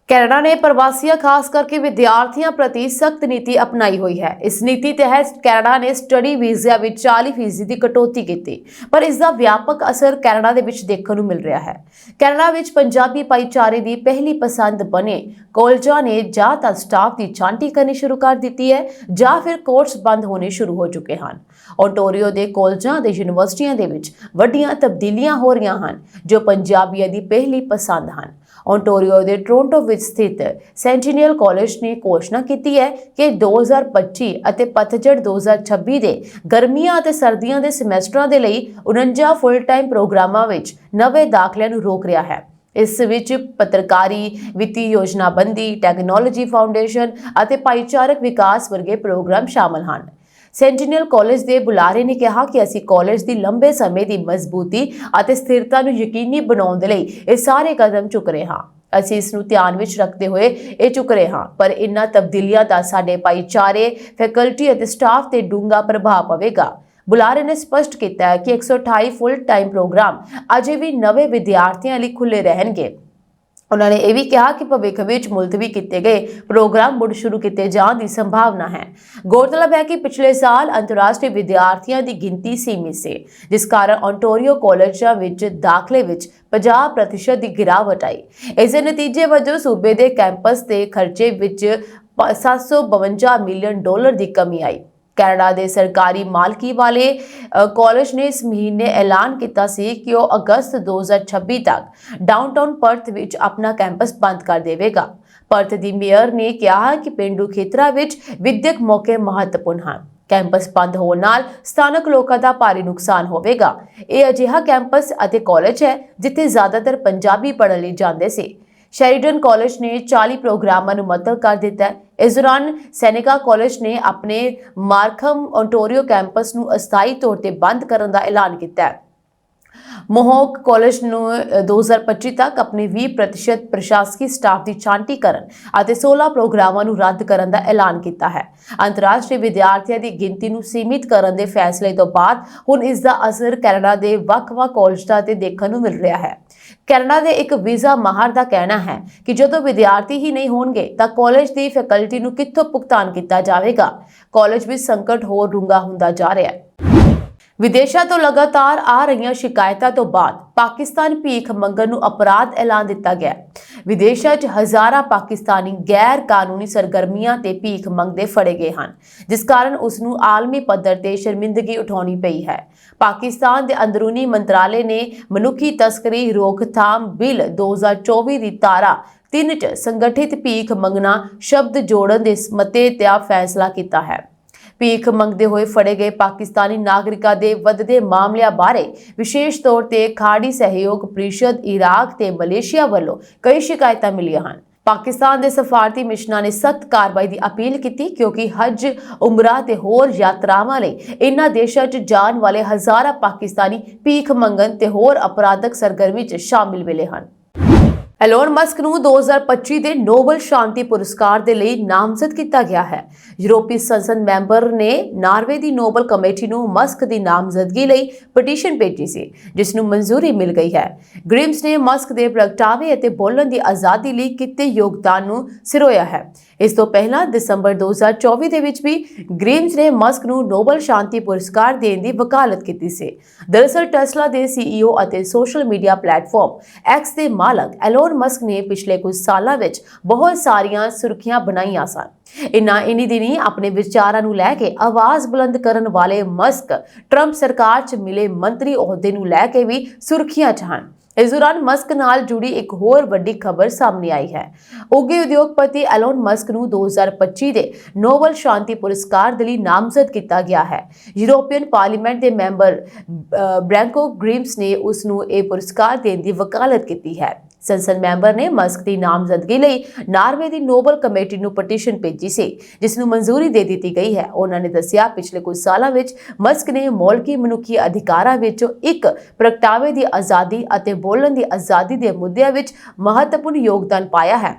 ਕੈਨੇਡਾ ਨੇ ਪ੍ਰਵਾਸੀਆਂ ਖਾਸ ਕਰਕੇ ਵਿਦਿਆਰਥੀਆਂ ਪ੍ਰਤੀ ਸਖਤ ਨੀਤੀ ਅਪਣਾਈ ਹੋਈ ਹੈ। ਇਸ ਨੀਤੀ ਤਹਿਤ ਕੈਨੇਡਾ ਨੇ ਸਟੱਡੀ ਵੀਜ਼ਿਆਂ ਵਿੱਚ 40% ਦੀ ਕਟੌਤੀ ਕੀਤੀ, ਪਰ ਇਸ ਦਾ ਵਿਆਪਕ ਅਸਰ ਕੈਨੇਡਾ ਦੇ ਵਿੱਚ ਦੇਖਣ ਨੂੰ ਮਿਲ ਰਿਹਾ ਹੈ। ਕੈਨੇਡਾ ਵਿੱਚ ਪੰਜਾਬੀ ਭਾਈਚਾਰੇ ਦੀ ਪਹਿਲੀ ਪਸੰਦ ਬਣੇ ਕਾਲਜਾਂ ਨੇ ਜਾਂ ਤਾਂ ਸਟਾਫ ਦੀ ਛਾਂਟੀ ਕਰਨੀ ਸ਼ੁਰੂ ਕਰ ਦਿੱਤੀ ਹੈ ਜਾਂ ਫਿਰ ਕੋਰਸ ਬੰਦ ਹੋਣੇ ਸ਼ੁਰੂ ਹੋ ਚੁੱਕੇ ਹਨ। ਓਨਟਾਰੀਓ ਦੇ ਕਾਲਜਾਂ ਅਤੇ ਯੂਨੀਵਰਸਿਟੀਆਂ ਦੇ ਵਿੱਚ ਵੱਡੀਆਂ ਤਬਦੀਲੀਆਂ ਹੋ ਰਹੀਆਂ ਹਨ ਜੋ ਪੰਜਾਬੀਆਂ ਦੀ ਪਹਿਲੀ ਪਸੰਦ ਹਨ। ਓਨਟਾਰੀਓ ਦੇ ਟੋਰਾਂਟੋ ਵਿੱਚ ਸਥਿਤ ਸੈਂਟੀਨੀਅਲ ਕਾਲਜ ਨੇ ਘੋਸ਼ਣਾ ਕੀਤੀ ਹੈ ਕਿ 2025 ਅਤੇ ਪਤਝੜ 2026 ਦੇ ਗਰਮੀਆਂ ਅਤੇ ਸਰਦੀਆਂ ਦੇ ਸਮੈਸਟਰਾਂ ਦੇ ਲਈ 49 ਫੁੱਲ ਟਾਈਮ ਪ੍ਰੋਗਰਾਮਾਂ ਵਿੱਚ ਨਵੇਂ ਦਾਖਲਿਆਂ ਨੂੰ ਰੋਕ ਰਿਹਾ ਹੈ। ਇਸ ਵਿੱਚ ਪੱਤਰਕਾਰੀ, ਵਿੱਤੀ ਯੋਜਨਾਬੰਦੀ, ਟੈਕਨੋਲੋਜੀ ਫਾਊਂਡੇਸ਼ਨ ਅਤੇ ਭਾਈਚਾਰਕ ਵਿਕਾਸ ਵਰਗੇ ਪ੍ਰੋਗਰਾਮ ਸ਼ਾਮਲ ਹਨ। ਸੈਂਟੀਨੀਅਲ ਕਾਲਜ ਦੇ ਬੁਲਾਰੇ ਨੇ ਕਿਹਾ ਕਿ ਅਸੀਂ ਕਾਲਜ ਦੀ ਲੰਬੇ ਸਮੇਂ ਦੀ ਮਜ਼ਬੂਤੀ ਅਤੇ ਸਥਿਰਤਾ ਨੂੰ ਯਕੀਨੀ ਬਣਾਉਣ ਦੇ ਲਈ ਇਹ ਸਾਰੇ ਕਦਮ ਚੁੱਕ ਰਹੇ ਹਾਂ। ਅਸੀਂ ਇਸ ਨੂੰ ਧਿਆਨ ਵਿੱਚ ਰੱਖਦੇ ਹੋਏ ਇਹ ਚੁੱਕ ਰਹੇ ਹਾਂ, ਪਰ ਇਨ੍ਹਾਂ ਤਬਦੀਲੀਆਂ ਦਾ ਸਾਡੇ ਭਾਈਚਾਰੇ, ਫੈਕਲਟੀ ਅਤੇ ਸਟਾਫ ਤੇ ਡੂੰਘਾ ਪ੍ਰਭਾਵ ਪਵੇਗਾ। ਬੁਲਾਰੇ ਨੇ ਸਪਸ਼ਟ ਕੀਤਾ ਹੈ ਕਿ 128 ਫੁੱਲ ਟਾਈਮ ਪ੍ਰੋਗਰਾਮ ਅਜੇ ਵੀ ਨਵੇਂ ਵਿਦਿਆਰਥੀਆਂ ਲਈ ਖੁੱਲ੍ਹੇ ਰਹਿਣਗੇ। ਉਹਨਾਂ ਨੇ ਇਹ ਵੀ ਕਿਹਾ ਕਿ ਭਵਿੱਖ ਵਿੱਚ ਮੁਲਤਵੀ ਕੀਤੇ ਗਏ ਪ੍ਰੋਗਰਾਮ ਮੁੜ ਸ਼ੁਰੂ ਕੀਤੇ ਜਾਣ ਦੀ ਸੰਭਾਵਨਾ ਹੈ। ਗੌਰਤਲਬ ਹੈ ਕਿ ਪਿਛਲੇ ਸਾਲ ਅੰਤਰਰਾਸ਼ਟਰੀ ਵਿਦਿਆਰਥੀਆਂ ਦੀ ਗਿਣਤੀ ਸੀਮਿਤ ਸੀ, ਜਿਸ ਕਾਰਨ ਓਨਟਾਰੀਓ ਕਾਲਜਾਂ ਵਿੱਚ ਦਾਖਲੇ ਵਿੱਚ 50% ਦੀ ਗਿਰਾਵਟ ਆਈ। ਇਸ ਦੇ ਨਤੀਜੇ ਵਜੋਂ ਸੂਬੇ ਦੇ ਕੈਂਪਸ ਦੇ ਖਰਚੇ ਵਿੱਚ $752 ਮਿਲੀਅਨ ਦੀ ਕਮੀ ਆਈ। ਕੈਨੇਡਾ ਦੇ ਸਰਕਾਰੀ ਮਾਲਕੀ ਵਾਲੇ ਕਾਲਜ ਨੇ ਇਸ ਮਹੀਨੇ ਐਲਾਨ ਕੀਤਾ ਸੀ ਕਿ ਉਹ ਅਗਸਤ 2026 ਤੱਕ ਡਾਊਨਟਾਊਨ ਪਰਥ ਵਿੱਚ ਆਪਣਾ ਕੈਂਪਸ ਬੰਦ ਕਰ ਦੇਵੇਗਾ। ਪਰਥ ਦੀ ਮੇਅਰ ਨੇ ਕਿਹਾ ਕਿ ਪੇਂਡੂ ਖੇਤਰਾਂ ਵਿੱਚ ਵਿਦਿਅਕ ਮੌਕੇ ਮਹੱਤਵਪੂਰਨ ਹਨ। ਕੈਂਪਸ ਬੰਦ ਹੋਣ ਨਾਲ ਸਥਾਨਕ ਲੋਕਾਂ ਦਾ ਭਾਰੀ ਨੁਕਸਾਨ ਹੋਵੇਗਾ। ਇਹ ਅਜਿਹਾ ਕੈਂਪਸ ਅਤੇ ਕਾਲਜ ਹੈ ਜਿੱਥੇ ਜ਼ਿਆਦਾਤਰ ਪੰਜਾਬੀ ਪੜ੍ਹਨ ਲਈ ਜਾਂਦੇ ਸੀ। ਸ਼ੈਰੀਡਨ ਕਾਲਜ ਨੇ 40 ਪ੍ਰੋਗਰਾਮਾਂ ਨੂੰ ਮੁਅੱਤਲ ਕਰ ਦਿੱਤਾ ਹੈ। ਇਸ ਦੌਰਾਨ ਸੈਨੇਕਾ ਕਾਲਜ ਨੇ ਆਪਣੇ ਮਾਰਖਮ ਓਨਟਾਰੀਓ ਕੈਂਪਸ ਨੂੰ ਅਸਥਾਈ ਤੌਰ ਤੇ ਬੰਦ ਕਰਨ ਦਾ ਐਲਾਨ ਕੀਤਾ ਹੈ। ਮੋਹੋਕ ਕਾਲਜ ਨੂੰ 2025 ਤੱਕ ਆਪਣੇ 20% ਪ੍ਰਸ਼ਾਸਕੀ ਸਟਾਫ ਦੀ ਛਾਂਟੀ ਕਰਨ ਅਤੇ 16 ਪ੍ਰੋਗਰਾਮਾਂ ਨੂੰ ਰੱਦ ਕਰਨ ਦਾ ਐਲਾਨ ਕੀਤਾ ਹੈ। ਅੰਤਰਰਾਸ਼ਟਰੀ ਵਿਦਿਆਰਥੀਆਂ ਦੀ ਗਿਣਤੀ ਨੂੰ ਸੀਮਿਤ ਕਰਨ ਦੇ ਫੈਸਲੇ ਤੋਂ ਬਾਅਦ ਹੁਣ ਇਸ ਦਾ ਅਸਰ ਕੈਨੇਡਾ ਦੇ ਵੱਖ-ਵੱਖ ਕਾਲਜਾਂ ਤੇ ਦੇਖਣ ਨੂੰ ਮਿਲ ਰਿਹਾ ਹੈ। ਕੈਨੇਡਾ ਦੇ ਇੱਕ ਵੀਜ਼ਾ ਮਾਹਰ ਦਾ ਕਹਿਣਾ ਹੈ ਕਿ ਜਦੋਂ ਵਿਦਿਆਰਥੀ ਹੀ ਨਹੀਂ ਹੋਣਗੇ ਤਾਂ ਕਾਲਜ ਦੀ ਫੈਕਲਟੀ ਨੂੰ ਕਿੱਥੋਂ ਭੁਗਤਾਨ ਕੀਤਾ ਜਾਵੇਗਾ। ਕਾਲਜ ਵਿੱਚ ਸੰਕਟ ਹੋਰ ਡੂੰਘਾ ਹੁੰਦਾ ਜਾ ਰਿਹਾ ਹੈ। ਵਿਦੇਸ਼ਾਂ ਤੋਂ ਲਗਾਤਾਰ ਆ ਰਹੀਆਂ ਸ਼ਿਕਾਇਤਾਂ ਤੋਂ ਬਾਅਦ ਪਾਕਿਸਤਾਨ ਭੀਖ ਮੰਗਣ ਨੂੰ ਅਪਰਾਧ ਐਲਾਨ ਦਿੱਤਾ ਗਿਆ। ਵਿਦੇਸ਼ਾਂ 'ਚ ਹਜ਼ਾਰਾਂ ਪਾਕਿਸਤਾਨੀ ਗੈਰ ਕਾਨੂੰਨੀ ਸਰਗਰਮੀਆਂ ਤੇ ਭੀਖ ਮੰਗਦੇ ਫੜੇ ਗਏ ਹਨ, ਜਿਸ ਕਾਰਨ ਉਸ ਨੂੰ ਆਲਮੀ ਪੱਧਰ ਤੇ ਸ਼ਰਮਿੰਦਗੀ ਉਠਾਉਣੀ ਪਈ ਹੈ। ਪਾਕਿਸਤਾਨ ਦੇ ਅੰਦਰੂਨੀ ਮੰਤਰਾਲੇ ਨੇ ਮਨੁੱਖੀ ਤਸਕਰੀ ਰੋਕਥਾਮ ਬਿੱਲ 2024 ਦੀ ਧਾਰਾ 3 'ਚ ਸੰਗਠਿਤ ਭੀਖ ਮੰਗਣਾ ਸ਼ਬਦ ਜੋੜਨ ਦੇ ਮਤੇ ਤੇ ਫੈਸਲਾ ਕੀਤਾ ਹੈ। ਭੀਖ ਮੰਗਦੇ ਹੋਏ ਫੜੇ ਗਏ ਪਾਕਿਸਤਾਨੀ ਨਾਗਰਿਕਾਂ ਦੇ ਵੱਧਦੇ ਮਾਮਲਿਆਂ ਬਾਰੇ ਵਿਸ਼ੇਸ਼ ਤੌਰ ਤੇ ਖਾੜੀ ਸਹਿਯੋਗ ਪ੍ਰੀਸ਼ਦ, ਇਰਾਕ ਤੇ ਮਲੇਸ਼ੀਆ ਵੱਲੋਂ ਕਈ ਸ਼ਿਕਾਇਤਾਂ ਮਿਲੀਆਂ ਹਨ। ਪਾਕਿਸਤਾਨ ਦੇ ਸਫਾਰਤੀ ਮਿਸ਼ਨਾਂ ਨੇ ਸਖਤ ਕਾਰਵਾਈ ਦੀ ਅਪੀਲ ਕੀਤੀ ਕਿਉਂਕਿ ਹਜ, ਉਮਰਾ ਤੇ ਹੋਰ ਯਾਤਰਾਵਾਂ ਲਈ ਇਨ੍ਹਾਂ ਦੇਸ਼ਾਂ 'ਚ ਜਾਣ ਵਾਲੇ ਹਜ਼ਾਰਾਂ ਪਾਕਿਸਤਾਨੀ ਭੀਖ ਮੰਗਣ ਤੇ ਹੋਰ ਅਪਰਾਧਕ ਸਰਗਰਮੀ 'ਚ ਸ਼ਾਮਿਲ ਮਿਲੇ ਹਨ। ਐਲੋਨ ਮਸਕ ਨੂੰ 2025 ਦੇ ਨੋਬਲ ਸ਼ਾਂਤੀ ਪੁਰਸਕਾਰ ਦੇ ਲਈ ਨਾਮਜ਼ਦ ਕੀਤਾ ਗਿਆ ਹੈ। ਯੂਰਪੀ ਸੰਸਦ ਮੈਂਬਰ ਨੇ ਨਾਰਵੇ ਦੀ ਨੋਬਲ ਕਮੇਟੀ ਨੂੰ ਮਸਕ ਦੀ ਨਾਮਜ਼ਦਗੀ ਲਈ ਪਟੀਸ਼ਨ ਭੇਜੀ ਸੀ, ਜਿਸ ਨੂੰ ਮਨਜ਼ੂਰੀ ਮਿਲ ਗਈ ਹੈ। ਗ੍ਰਿਮਸ ਨੇ ਮਸਕ ਦੇ ਪ੍ਰਗਟਾਵੇ ਅਤੇ ਬੋਲਣ ਦੀ ਆਜ਼ਾਦੀ ਲਈ ਕੀਤੇ ਯੋਗਦਾਨ ਨੂੰ ਸਿਰੋਇਆ ਹੈ। ਇਸ ਤੋਂ ਪਹਿਲਾਂ ਦਸੰਬਰ 2024 ਦੇ ਵਿੱਚ ਵੀ ਗ੍ਰਿਮਸ ਨੇ ਮਸਕ ਨੂੰ ਨੋਬਲ ਸ਼ਾਂਤੀ ਪੁਰਸਕਾਰ ਦੇਣ ਦੀ ਵਕਾਲਤ ਕੀਤੀ ਸੀ। ਦਰਅਸਲ ਟੈਸਲਾ ਦੇ CEO ਅਤੇ ਸੋਸ਼ਲ ਮੀਡੀਆ ਪਲੇਟਫਾਰਮ X ਦੇ ਮਾਲਕ ਐਲੋਨ ਮਸਕ ਨੇ ਪਿਛਲੇ ਕੁਝ ਸਾਲਾਂ ਵਿੱਚ ਬਹੁਤ ਸਾਰੀਆਂ ਸੁਰਖੀਆਂ ਬਣਾਈਆਂ ਸਨ। ਇਨੀ ਦਿਨੀ ਆਪਣੇ ਵਿਚਾਰਾਂ ਨੂੰ ਲੈ ਕੇ ਆਵਾਜ਼ ਬੁਲੰਦ ਕਰਨ ਵਾਲੇ ਮਸਕ ਟਰੰਪ ਸਰਕਾਰ 'ਚ ਮਿਲੇ ਮੰਤਰੀ ਅਹੁਦੇ ਨੂੰ ਲੈ ਕੇ ਵੀ ਸੁਰਖੀਆਂ 'ਚ ਹਨ। ਇਸ ਦੌਰਾਨ ਮਸਕ ਨਾਲ ਜੁੜੀ ਇੱਕ ਹੋਰ ਵੱਡੀ ਖਬਰ ਸਾਹਮਣੇ ਆਈ ਹੈ। ਉੱਘੇ ਉਦਯੋਗਪਤੀ ਐਲੋਨ ਮਸਕ ਨੂੰ 2025 ਦੇ ਨੋਬਲ ਸ਼ਾਂਤੀ ਪੁਰਸਕਾਰ ਦੇ ਲਈ ਨਾਮਜ਼ਦ ਕੀਤਾ ਗਿਆ ਹੈ। ਯੂਰੋਪੀਅਨ ਪਾਰਲੀਮੈਂਟ ਦੇ ਮੈਂਬਰ ਬ੍ਰੈਂਕੋ ਗ੍ਰਿਮਸ ਨੇ ਉਸ ਨੂੰ ਇਹ ਪੁਰਸਕਾਰ ਦੇਣ ਦੀ ਵਕਾਲਤ ਕੀਤੀ ਹੈ। ਸੰਸਦ ਮੈਂਬਰ ਨੇ ਮਸਕ ਦੀ ਨਾਮਜ਼ਦਗੀ ਲਈ ਨਾਰਵੇ ਦੀ ਨੋਬਲ ਕਮੇਟੀ ਨੂੰ ਪਟੀਸ਼ਨ ਭੇਜੀ ਸੀ, ਜਿਸ ਨੂੰ ਮਨਜ਼ੂਰੀ ਦੇ ਦਿੱਤੀ ਗਈ ਹੈ। ਉਹਨਾਂ ਨੇ ਦੱਸਿਆ, ਪਿਛਲੇ ਕੁਝ ਸਾਲਾਂ ਵਿੱਚ ਮਸਕ ਨੇ ਮੌਲਿਕੀ ਮਨੁੱਖੀ ਅਧਿਕਾਰਾਂ ਵਿੱਚੋਂ ਇੱਕ ਪ੍ਰਗਟਾਵੇ ਦੀ ਆਜ਼ਾਦੀ ਅਤੇ ਬੋਲਣ ਦੀ ਆਜ਼ਾਦੀ ਦੇ ਮੁੱਦਿਆਂ ਵਿੱਚ ਮਹੱਤਵਪੂਰਨ ਯੋਗਦਾਨ ਪਾਇਆ ਹੈ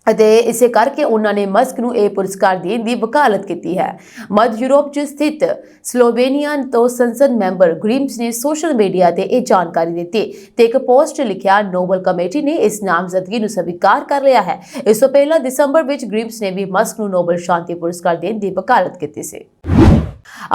ਅਤੇ ਇਸੇ ਕਰਕੇ ਉਹਨਾਂ ਨੇ ਮਸਕ ਨੂੰ ਇਹ ਪੁਰਸਕਾਰ ਦੇਣ ਦੀ ਵਕਾਲਤ ਕੀਤੀ ਹੈ। ਮੱਧ ਯੂਰਪ 'ਚ ਸਥਿਤ ਸਲੋਵੇਨੀਆ ਤੋਂ ਸੰਸਦ ਮੈਂਬਰ ਗ੍ਰਿਮਸ ਨੇ ਸੋਸ਼ਲ ਮੀਡੀਆ ਤੇ ਇਹ ਜਾਣਕਾਰੀ ਦਿੱਤੀ ਤੇ ਇੱਕ ਪੋਸਟ ਲਿਖਿਆ, ਨੋਬਲ ਕਮੇਟੀ ਨੇ ਇਸ ਨਾਮਜ਼ਦਗੀ ਨੂੰ ਸਵੀਕਾਰ ਕਰ ਲਿਆ ਹੈ। ਇਸ ਤੋਂ ਪਹਿਲਾਂ ਦਸੰਬਰ ਵਿੱਚ ਗ੍ਰਿਮਸ ਨੇ ਵੀ ਮਸਕ ਨੂੰ ਨੋਬਲ ਸ਼ਾਂਤੀ ਪੁਰਸਕਾਰ ਦੇਣ ਦੀ ਵਕਾਲਤ ਕੀਤੀ ਸੀ।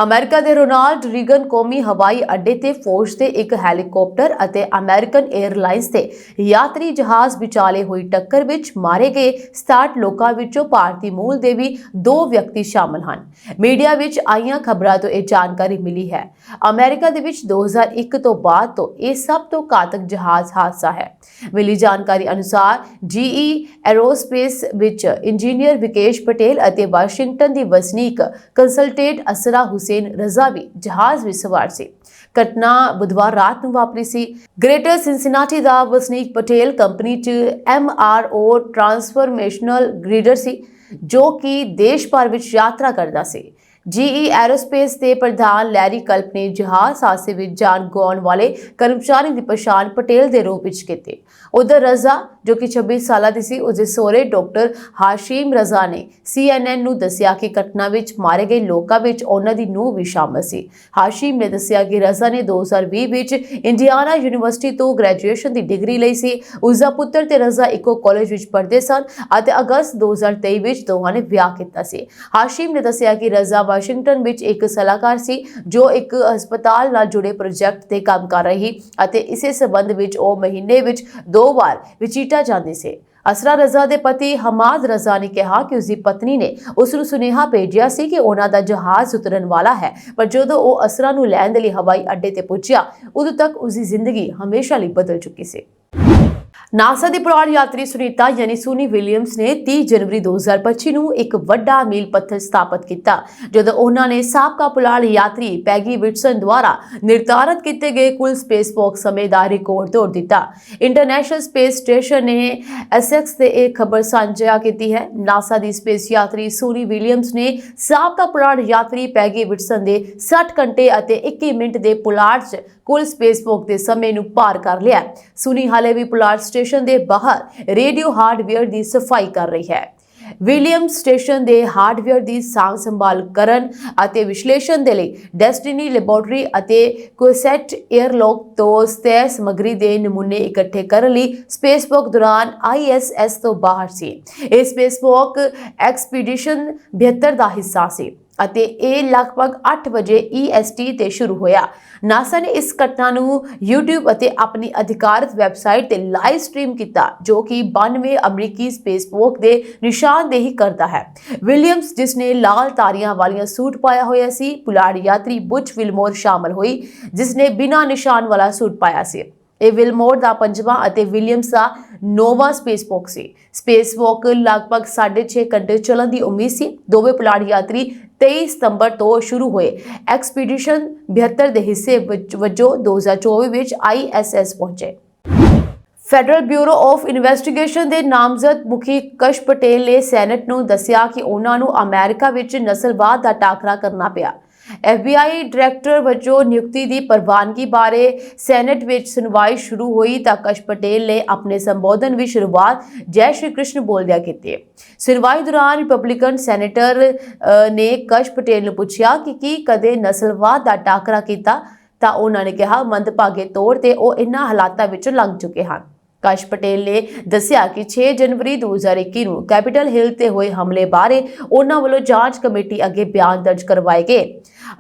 ਅਮਰੀਕਾ ਦੇ ਰੋਨਾਲਡ ਰੀਗਨ ਕੌਮੀ ਹਵਾਈ ਅੱਡੇ ਤੇ ਫੌਜ ਦੇ ਇੱਕ ਹੈਲੀਕਾਪਟਰ ਅਤੇ ਅਮਰੀਕਨ 에ਅਰਲਾਈਨਸ ਦੇ ਯਾਤਰੀ ਜਹਾਜ਼ ਵਿਚਾਲੇ ਹੋਈ ਟੱਕਰ ਵਿੱਚ ਮਾਰੇ ਗਏ 67 ਲੋਕਾਂ ਵਿੱਚੋਂ ਭਾਰਤੀ ਮੂਲ ਦੇ ਵੀ 2 ਵਿਅਕਤੀ ਸ਼ਾਮਲ ਹਨ। ਮੀਡੀਆ ਵਿੱਚ ਆਈਆਂ ਖਬਰਾਂ ਤੋਂ ਇਹ ਜਾਣਕਾਰੀ ਮਿਲੀ ਹੈ। ਅਮਰੀਕਾ ਦੇ ਵਿੱਚ 2001 ਤੋਂ ਬਾਅਦ ਤੋਂ ਇਹ ਸਭ ਤੋਂ ਘਾਤਕ ਜਹਾਜ਼ ਹਾਦਸਾ ਹੈ। ਮਿਲੀ ਜਾਣਕਾਰੀ ਅਨੁਸਾਰ GE ਐਰੋਸਪੇਸ ਵਿੱਚ ਇੰਜੀਨੀਅਰ ਵਿਕੇਸ਼ ਪਟੇਲ ਅਤੇ ਵਾਸ਼ਿੰਗਟਨ ਦੀ ਵਸਨੀਕ ਕੰਸਲਟੇਟ ਅਸਰਾ ਹੁਸੈਨ ਰਜ਼ਾ ਵੀ ਜਹਾਜ਼ ਵਿੱਚ ਸਵਾਰ ਸੀ। ਘਟਨਾ ਬੁੱਧਵਾਰ ਰਾਤ ਨੂੰ ਵਾਪਰੀ ਸੀ। ਗ੍ਰੇਟਰ ਸਿਨਸਿਨਾਟੀ ਦਾ ਵਸਨੀਕ ਪਟੇਲ ਕੰਪਨੀ 'ਚ MRO ਟਰਾਂਸਫਰਮੇਸ਼ਨਲ ਗ੍ਰੀਡਰ ਸੀ, ਜੋ ਕਿ ਦੇਸ਼ ਭਰ ਵਿੱਚ ਯਾਤਰਾ ਕਰਦਾ ਸੀ। GE ਐਰੋਸਪੇਸ ਦੇ ਪ੍ਰਧਾਨ ਲੈਰੀ ਕਲਪ ਨੇ ਜਹਾਜ਼ ਹਾਦਸੇ ਵਿੱਚ ਜਾਨ ਗਵਾਉਣ ਵਾਲੇ ਕਰਮਚਾਰੀ ਦੀ ਪਛਾਣ ਪਟੇਲ ਦੇ ਰੂਪ ਵਿੱਚ ਕੀਤੀ। ਉਧਰ ਰਜ਼ਾ, ਜੋ ਕਿ 26 ਸਾਲਾਂ ਦੀ ਸੀ, ਉਸਦੇ ਸਹੁਰੇ ਡਾਕਟਰ ਹਾਸ਼ਿਮ ਰਜ਼ਾ ਨੇ CNN ਨੂੰ ਦੱਸਿਆ ਕਿ ਘਟਨਾ ਵਿੱਚ ਮਾਰੇ ਗਏ ਲੋਕਾਂ ਵਿੱਚ ਉਹਨਾਂ ਦੀ ਨੂੰਹ ਵੀ ਸ਼ਾਮਲ ਸੀ। ਹਾਸ਼ਿਮ ਨੇ ਦੱਸਿਆ ਕਿ ਰਜ਼ਾ ਨੇ 2020 ਵਿੱਚ ਇੰਡੀਆਨਾ ਯੂਨੀਵਰਸਿਟੀ ਤੋਂ ਗ੍ਰੈਜੂਏਸ਼ਨ ਦੀ ਡਿਗਰੀ ਲਈ ਸੀ। ਉਸਦਾ ਪੁੱਤਰ ਤੇ ਰਜ਼ਾ ਇੱਕੋ ਕਾਲਜ ਵਿੱਚ ਪੜ੍ਹਦੇ ਸਨ ਅਤੇ ਅਗਸਤ 2023 ਵਿੱਚ ਦੋਵਾਂ ਨੇ ਵਿਆਹ ਕੀਤਾ ਸੀ। ਹਾਸ਼ਿਮ ਨੇ ਦੱਸਿਆ ਕਿ ਰਜ਼ਾ ਵਾਸ਼ਿੰਗਟਨ ਵਿੱਚ ਇੱਕ ਸਲਾਹਕਾਰ ਸੀ, ਜੋ ਇੱਕ ਹਸਪਤਾਲ ਨਾਲ ਜੁੜੇ ਪ੍ਰੋਜੈਕਟ ਤੇ ਕੰਮ ਕਰ ਰਹੀ ਅਤੇ ਇਸੇ ਸਬੰਧ ਵਿੱਚ ਉਹ ਮਹੀਨੇ ਵਿੱਚ 2 ਵਾਰ ਵਿਚੀਟਾ ਜਾਂਦੀ ਸੀ। ਅਸਰਾ ਰਜ਼ਾ ਦੇ ਪਤੀ ਹਮਾਦ ਰਜ਼ਾ ਨੇ ਕਿਹਾ ਕਿ ਉਸਦੀ ਪਤਨੀ ਨੇ ਉਸ ਨੂੰ ਸੁਨੇਹਾ ਭੇਜਿਆ ਸੀ ਕਿ ਉਹਨਾਂ ਦਾ ਜਹਾਜ਼ ਉਤਰਨ ਵਾਲਾ ਹੈ, ਪਰ ਜਦੋਂ ਉਹ ਅਸਰਾ ਨੂੰ ਲੈਣ ਦੇ ਲਈ ਹਵਾਈ ਅੱਡੇ ਤੇ ਪਹੁੰਚਿਆ, ਉਦੋਂ ਤੱਕ ਉਸਦੀ ਜ਼ਿੰਦਗੀ ਹਮੇਸ਼ਾ ਲਈ ਬਦਲ ਚੁੱਕੀ ਸੀ। ਨਾਸਾ ਦੀ ਪੁਲਾੜ ਯਾਤਰੀ ਸੁਨੀਤਾ ਯਾਨੀ ਸੂਨੀ ਵਿਲੀਅਮਸ ਨੇ 30 ਜਨਵਰੀ 2025 ਨੂੰ ਇੱਕ ਵੱਡਾ ਮੀਲ ਪੱਥਰ ਸਥਾਪਿਤ ਕੀਤਾ, ਜਦੋਂ ਉਹਨਾਂ ਨੇ ਸਾਬਕਾ ਪੁਲਾੜ ਯਾਤਰੀ ਪੈਗੀ ਵਿਟਸਨ ਦੁਆਰਾ ਨਿਰਧਾਰਤ ਕੀਤੇ ਗਏ ਕੁੱਲ ਸਪੇਸਵਾਕ ਸਮੇਂ ਦਾ ਰਿਕਾਰਡ ਤੋੜ ਦਿੱਤਾ। ਇੰਟਰਨੈਸ਼ਨਲ ਸਪੇਸ ਸਟੇਸ਼ਨ ਨੇ ਐਸਐਕਸ ਤੇ ਇਹ ਖਬਰ ਸਾਂਝਾ ਕੀਤੀ ਹੈ। ਨਾਸਾ ਦੀ ਸਪੇਸ ਯਾਤਰੀ ਸੂਨੀ ਵਿਲੀਅਮਸ ਨੇ ਸਾਬਕਾ ਪੁਲਾੜ ਯਾਤਰੀ ਪੈਗੀ ਵਿਟਸਨ ਦੇ 60 ਘੰਟੇ ਅਤੇ 21 ਮਿੰਟ ਦੇ ਪੁਲਾੜ 'ਚ ਕੁੱਲ ਸਪੇਸਵਾਕ ਦੇ ਸਮੇਂ ਨੂੰ ਪਾਰ ਕਰ ਲਿਆ। ਸੂਨੀ ਹਾਲੇ ਵੀ ਪੁਲਾੜ ਸਟੇਸ਼ਨ ਦੇ ਬਾਹਰ ਰੇਡੀਓ ਹਾਰਡਵੇਅਰ ਦੀ ਸਫਾਈ ਕਰ ਰਹੀ ਹੈ। ਵਿਲੀਅਮਸ ਸਟੇਸ਼ਨ ਦੇ ਹਾਰਡਵੇਅਰ ਦੀ ਸਾਂਭ ਸੰਭਾਲ ਕਰਨ ਅਤੇ ਵਿਸ਼ਲੇਸ਼ਣ ਦੇ ਲਈ ਡੈਸਟੀਨੀ ਲੈਬੋਰੇਟਰੀ ਅਤੇ ਕੁਇਸੈਟ 에ਅਰਲੌਕ ਤੋਂ ਸਤਹ ਸਮੱਗਰੀ ਦੇ ਨਮੂਨੇ ਇਕੱਠੇ ਕਰਨ ਲਈ ਸਪੇਸਵਾਕ ਦੌਰਾਨ ISS ਤੋਂ ਬਾਹਰ ਸੀ। ਇਹ ਸਪੇਸਵਾਕ ਐਕਸਪੀਡੀਸ਼ਨ 72 ਦਾ ਹਿੱਸਾ ਸੀ ਅਤੇ ਇਹ ਲਗਭਗ 8 ਵਜੇ EST ਤੇ ਸ਼ੁਰੂ ਹੋਇਆ। ਨਾਸਾ ਨੇ ਇਸ ਘਟਨਾ ਨੂੰ YouTube ਅਤੇ ਆਪਣੀ ਅਧਿਕਾਰਤ ਵੈਬਸਾਈਟ ਤੇ ਲਾਈਵ ਸਟ੍ਰੀਮ ਕੀਤਾ, ਜੋ ਕਿ 92 ਅਮਰੀਕੀ ਸਪੇਸਵਾਕ ਦੇ ਨਿਸ਼ਾਨਦੇਹੀ ਕਰਦਾ ਹੈ। ਵਿਲੀਅਮਸ, ਜਿਸ ਨੇ ਲਾਲ ਤਾਰਿਆਂ ਵਾਲੀਆਂ ਸੂਟ ਪਾਇਆ ਹੋਇਆ ਸੀ, ਪੁਲਾੜ ਯਾਤਰੀ ਬੁਚ ਵਿਲਮੋਰ ਸ਼ਾਮਲ ਹੋਈ, ਜਿਸ ਨੇ ਬਿਨਾਂ ਨਿਸ਼ਾਨ ਵਾਲਾ ਸੂਟ ਪਾਇਆ ਸੀ। ਇਹ ਵਿਲਮੋਰ ਦਾ 5ਵਾਂ ਅਤੇ ਵਿਲੀਅਮਸ ਦਾ 9ਵਾਂ ਸਪੇਸਵਾਕ ਸੀ। ਸਪੇਸਵਾਕ ਲਗਭਗ 6.5 ਘੰਟੇ ਚੱਲਣ ਦੀ ਉਮੀਦ ਸੀ। ਦੋਵੇਂ ਪੁਲਾੜ ਯਾਤਰੀ 23 ਸਤੰਬਰ ਤੋਂ ਸ਼ੁਰੂ ਹੋਏ ਐਕਸਪੀਡੀਸ਼ਨ 72 ਦੇ ਹਿੱਸੇ ਵਜੋਂ 2024 ਵਿੱਚ ISS ਪਹੁੰਚੇ। ਫੈਡਰਲ ਬਿਊਰੋ ਆਫ ਇਨਵੈਸਟੀਗੇਸ਼ਨ ਦੇ ਨਾਮਜ਼ਦ ਮੁਖੀ ਕਸ਼ ਪਟੇਲ ਨੇ ਸੈਨੇਟ ਨੂੰ ਦੱਸਿਆ ਕਿ ਉਹਨਾਂ ਨੂੰ ਅਮਰੀਕਾ ਵਿੱਚ ਨਸਲਵਾਦ ਦਾ ਟਾਕਰਾ ਕਰਨਾ ਪਿਆ। FBI ਡਾਇਰੈਕਟਰ ਵਜੋਂ ਨਿਯੁਕਤੀ ਦੀ ਪ੍ਰਵਾਨਗੀ ਬਾਰੇ ਸੈਨੇਟ ਵਿੱਚ ਸੁਣਵਾਈ ਸ਼ੁਰੂ ਹੋਈ ਤਾਂ ਕਸ਼ ਪਟੇਲ ਨੇ ਆਪਣੇ ਸੰਬੋਧਨ ਦੀ ਸ਼ੁਰੂਆਤ ਜੈ ਸ਼੍ਰੀ ਕ੍ਰਿਸ਼ਨ ਬੋਲਦਿਆਂ ਕੀਤੀ। ਸੁਣਵਾਈ ਦੌਰਾਨ ਰਿਪਬਲਿਕਨ ਸੈਨੇਟਰ ਨੇ ਕਸ਼ ਪਟੇਲ ਨੂੰ ਪੁੱਛਿਆ ਕਿ ਕੀ ਕਦੇ ਨਸਲਵਾਦ ਦਾ ਟਾਕਰਾ ਕੀਤਾ ਤਾਂ ਉਹਨਾਂ ਨੇ ਕਿਹਾ ਮੰਦਭਾਗੇ ਤੌਰ ਤੇ ਉਹ ਇਨ੍ਹਾਂ ਹਾਲਾਤਾਂ ਵਿੱਚੋਂ ਲੰਘ ਚੁੱਕੇ ਹਨ। ਕਸ਼ ਪਟੇਲ ਨੇ ਦੱਸਿਆ ਕਿ 6 ਜਨਵਰੀ 2021 ਨੂੰ ਕੈਪੀਟਲ ਹਿੱਲ ਤੇ ਹੋਏ ਹਮਲੇ ਬਾਰੇ ਉਹਨਾਂ ਵੱਲੋਂ ਜਾਂਚ ਕਮੇਟੀ ਅੱਗੇ ਬਿਆਨ ਦਰਜ ਕਰਵਾਏ ਗਏ।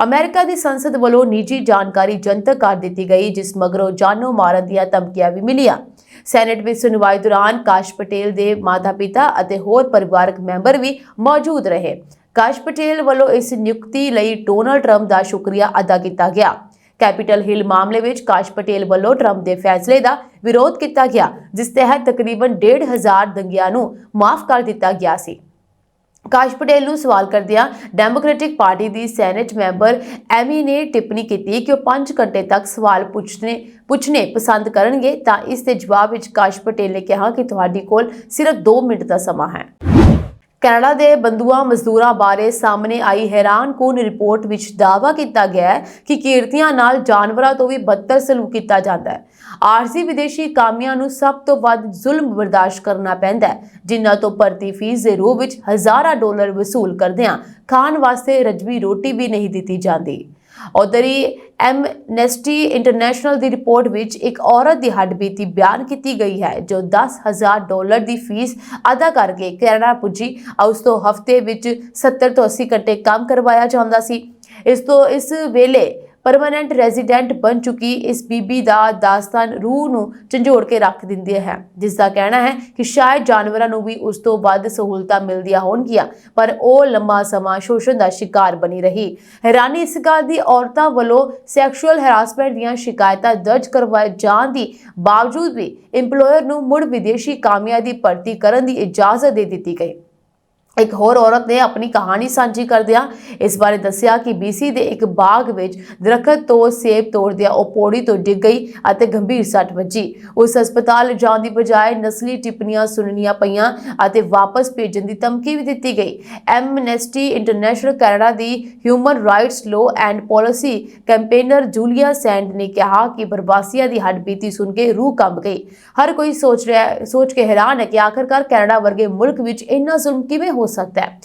ਅਮਰੀਕਾ ਦੀ ਸੰਸਦ ਵੱਲੋਂ ਨਿੱਜੀ ਜਾਣਕਾਰੀ ਜਨਤਕ ਕਰ ਦਿੱਤੀ ਗਈ, ਜਿਸ ਮਗਰੋਂ ਜਾਨੋਂ ਮਾਰਨ ਦੀਆਂ ਧਮਕੀਆਂ ਵੀ ਮਿਲੀਆਂ। ਸੈਨੇਟ ਵਿੱਚ ਸੁਣਵਾਈ ਦੌਰਾਨ ਕਸ਼ ਪਟੇਲ ਦੇ ਮਾਤਾ-ਪਿਤਾ ਅਤੇ ਹੋਰ ਪਰਿਵਾਰਕ ਮੈਂਬਰ ਵੀ ਮੌਜੂਦ ਰਹੇ। ਕਸ਼ ਪਟੇਲ ਵੱਲੋਂ ਇਸ ਨਿਯੁਕਤੀ ਲਈ ਡੋਨਾਲਡ ਟਰੰਪ ਦਾ ਸ਼ੁਕਰੀਆ ਅਦਾ ਕੀਤਾ ਗਿਆ। ਕੈਪੀਟਲ ਹਿੱਲ ਮਾਮਲੇ ਵਿੱਚ ਕਸ਼ ਪਟੇਲ ਵੱਲੋਂ ਟਰੰਪ ਦੇ ਫੈਸਲੇ ਦਾ ਵਿਰੋਧ ਕੀਤਾ ਗਿਆ, ਜਿਸ ਤਹਿਤ ਤਕਰੀਬਨ 1,500 ਦੰਗਿਆਂ ਨੂੰ ਮਾਫ ਕਰ ਦਿੱਤਾ ਗਿਆ ਸੀ। ਕਸ਼ ਪਟੇਲ ਨੂੰ ਸਵਾਲ ਕਰਦਿਆਂ ਡੈਮੋਕ੍ਰੈਟਿਕ ਪਾਰਟੀ ਦੀ ਸੈਨੇਟ ਮੈਂਬਰ ਐਮੀ ਨੇ ਟਿੱਪਣੀ ਕੀਤੀ ਕਿ ਉਹ 5 ਘੰਟੇ ਤੱਕ ਸਵਾਲ ਪੁੱਛਣੇ ਪਸੰਦ ਕਰਨਗੇ ਤਾਂ ਇਸ ਦੇ ਜਵਾਬ ਵਿੱਚ ਕਸ਼ ਪਟੇਲ ਨੇ ਕਿਹਾ ਕਿ ਤੁਹਾਡੇ ਕੋਲ ਸਿਰਫ 2 ਮਿੰਟ ਦਾ ਸਮਾਂ ਹੈ। ਕੈਨੇਡਾ ਦੇ ਬੰਦੂਆ ਮਜ਼ਦੂਰਾਂ ਬਾਰੇ ਸਾਹਮਣੇ ਆਈ ਹੈਰਾਨਕੁਨ ਰਿਪੋਰਟ ਵਿੱਚ ਦਾਅਵਾ ਕੀਤਾ ਗਿਆ ਹੈ ਕਿ ਕਿਰਤੀਆਂ ਨਾਲ ਜਾਨਵਰਾਂ ਤੋਂ ਵੀ ਬਦਤਰ ਸਲੂਕ ਕੀਤਾ ਜਾਂਦਾ ਹੈ। ਆਰਜ਼ੀ ਵਿਦੇਸ਼ੀ ਕਾਮਿਆਂ ਨੂੰ ਸਭ ਤੋਂ ਵੱਧ ਜ਼ੁਲਮ ਬਰਦਾਸ਼ਤ ਕਰਨਾ ਪੈਂਦਾ ਹੈ, ਜਿਨ੍ਹਾਂ ਤੋਂ ਭਰਤੀ ਫੀਸ ਦੇ ਰੂਪ ਵਿੱਚ ਹਜ਼ਾਰਾਂ ਡਾਲਰ ਵਸੂਲ ਕਰਦਿਆਂ ਖਾਣ ਵਾਸਤੇ ਰਜਵੀ ਰੋਟੀ ਵੀ ਨਹੀਂ ਦਿੱਤੀ ਜਾਂਦੀ। ਉਧਰੀ ਐਮਨੈਸਟੀ ਇੰਟਰਨੈਸ਼ਨਲ ਦੀ ਰਿਪੋਰਟ ਵਿੱਚ ਇੱਕ ਔਰਤ ਦੀ ਹੱਡਬੀਤੀ ਬਿਆਨ ਕੀਤੀ ਗਈ ਹੈ ਜੋ 10,000 ਡਾਲਰ ਦੀ ਫੀਸ ਅਦਾ ਕਰਕੇ ਕੈਨੇਡਾ ਪੁੱਜੀ। ਉਸ ਤੋਂ ਹਫ਼ਤੇ ਵਿੱਚ 70 ਤੋਂ 80 ਘੰਟੇ ਕੰਮ ਕਰਵਾਇਆ ਜਾਂਦਾ ਸੀ। ਇਸ ਵੇਲੇ ਪਰਮਾਨੈਂਟ ਰੈਜ਼ੀਡੈਂਟ ਬਣ ਚੁੱਕੀ ਇਸ ਬੀਬੀ ਦਾ ਦਾਸਤਾਨ ਰੂਹ ਨੂੰ ਝੰਜੋੜ ਕੇ ਰੱਖ ਦਿੰਦੀ ਹੈ, ਜਿਸ ਦਾ ਕਹਿਣਾ ਹੈ ਕਿ ਸ਼ਾਇਦ ਜਾਨਵਰਾਂ ਨੂੰ ਵੀ ਉਸ ਤੋਂ ਵੱਧ ਸਹੂਲਤਾਂ ਮਿਲਦੀਆਂ ਹੋਣਗੀਆਂ, ਪਰ ਉਹ ਲੰਮਾ ਸਮਾਂ ਸ਼ੋਸ਼ਣ ਦਾ ਸ਼ਿਕਾਰ ਬਣੀ ਰਹੀ। ਹੈਰਾਨੀ ਇਸ ਗੱਲ ਦੀ ਔਰਤਾਂ ਵੱਲੋਂ ਸੈਕਸ਼ੂਅਲ ਹੈਰਾਸਮੈਂਟ ਦੀਆਂ ਸ਼ਿਕਾਇਤਾਂ ਦਰਜ ਕਰਵਾਏ ਜਾਣ ਦੀ ਬਾਵਜੂਦ ਵੀ ਇੰਪਲੋਇਰ ਨੂੰ ਮੁੜ ਵਿਦੇਸ਼ੀ ਕਾਮਿਆਂ ਦੀ ਭਰਤੀ ਕਰਨ ਦੀ ਇਜਾਜ਼ਤ ਦੇ ਦਿੱਤੀ ਗਈ। ਇੱਕ ਹੋਰ ਔਰਤ ਨੇ ਆਪਣੀ ਕਹਾਣੀ ਸਾਂਝੀ ਕਰਦਿਆਂ ਇਸ ਬਾਰੇ ਦੱਸਿਆ ਕਿ BC ਦੇ ਇੱਕ ਬਾਗ ਵਿੱਚ ਦਰਖਤ ਤੋਂ ਸੇਬ ਤੋੜਦਿਆਂ ਉਹ ਪੌੜੀ ਤੋਂ ਡਿੱਗ ਗਈ ਅਤੇ ਗੰਭੀਰ ਸੱਟ ਵੱਜੀ। ਉਸ ਹਸਪਤਾਲ ਜਾਣ ਦੀ ਬਜਾਏ ਨਸਲੀ ਟਿੱਪਣੀਆਂ ਸੁਣਨੀਆਂ ਪਈਆਂ ਅਤੇ ਵਾਪਸ ਭੇਜਣ ਦੀ ਧਮਕੀ ਵੀ ਦਿੱਤੀ ਗਈ। ਐਮਨੈਸਟੀ ਇੰਟਰਨੈਸ਼ਨਲ ਕੈਨੇਡਾ ਦੀ human rights law and policy campaigner Julia Sand ਨੇ ਕਿਹਾ ਕਿ ਪ੍ਰਵਾਸੀਆਂ ਦੀ ਹੱਡਬੀਤੀ ਸੁਣ ਕੇ ਰੂਹ ਕੰਬ ਗਈ। ਹਰ ਕੋਈ ਸੋਚ ਕੇ ਹੈਰਾਨ ਹੈ ਕਿ ਆਖਰਕਾਰ ਕੈਨੇਡਾ ਵਰਗੇ ਮੁਲਕ ਵਿੱਚ ਇੰਨਾ ਜ਼ੁਲਮ ਕਿਵੇਂ ਹੋ ਸਕਦਾ ਹੈ।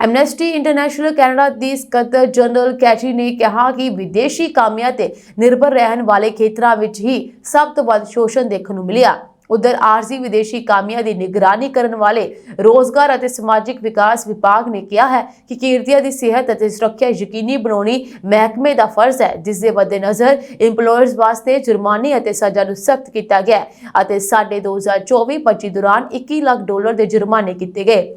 ਐਮਨੈਸਟੀ ਇੰਟਰਨੈਸ਼ਨਲ ਕੈਨੇਡਾ ਦੀ ਸਕੱਤਰ ਜਨਰਲ ਕੈਟੀ ਨੇ ਕਿਹਾ ਕਿ ਵਿਦੇਸ਼ੀ ਕਾਮਿਆਂ ਤੇ ਨਿਰਭਰ ਰਹਿਣ ਵਾਲੇ ਖੇਤਰਾਂ ਵਿੱਚ ਹੀ ਸਭ ਤੋਂ ਵੱਧ ਸ਼ੋਸ਼ਣ ਦੇਖਣ ਨੂੰ ਮਿਲਿਆ। ਉਧਰ ਆਰਜ਼ੀ ਵਿਦੇਸ਼ੀ ਕਾਮਿਆਂ ਦੀ ਨਿਗਰਾਨੀ ਕਰਨ ਵਾਲੇ ਰੋਜ਼ਗਾਰ ਅਤੇ ਸਮਾਜਿਕ ਵਿਕਾਸ ਵਿਭਾਗ ਨੇ ਕਿਹਾ ਹੈ ਕਿ ਕਿਰਤੀਆਂ ਦੀ ਸਿਹਤ ਅਤੇ ਸੁਰੱਖਿਆ ਯਕੀਨੀ ਬਣਾਉਣੀ ਮਹਿਕਮੇ ਦਾ ਫਰਜ਼ ਹੈ, ਜਿਸ ਦੇ ਮੱਦੇਨਜ਼ਰ ਇੰਪਲੋਇਰਸ ਵਾਸਤੇ ਜੁਰਮਾਨੇ ਅਤੇ ਸਜ਼ਾ ਨੂੰ ਸਖਤ ਕੀਤਾ ਗਿਆ ਅਤੇ 2024-25 ਦੌਰਾਨ 21 ਲੱਖ ਡਾਲਰ ਦੇ ਜੁਰਮਾਨੇ ਕੀਤੇ ਗਏ।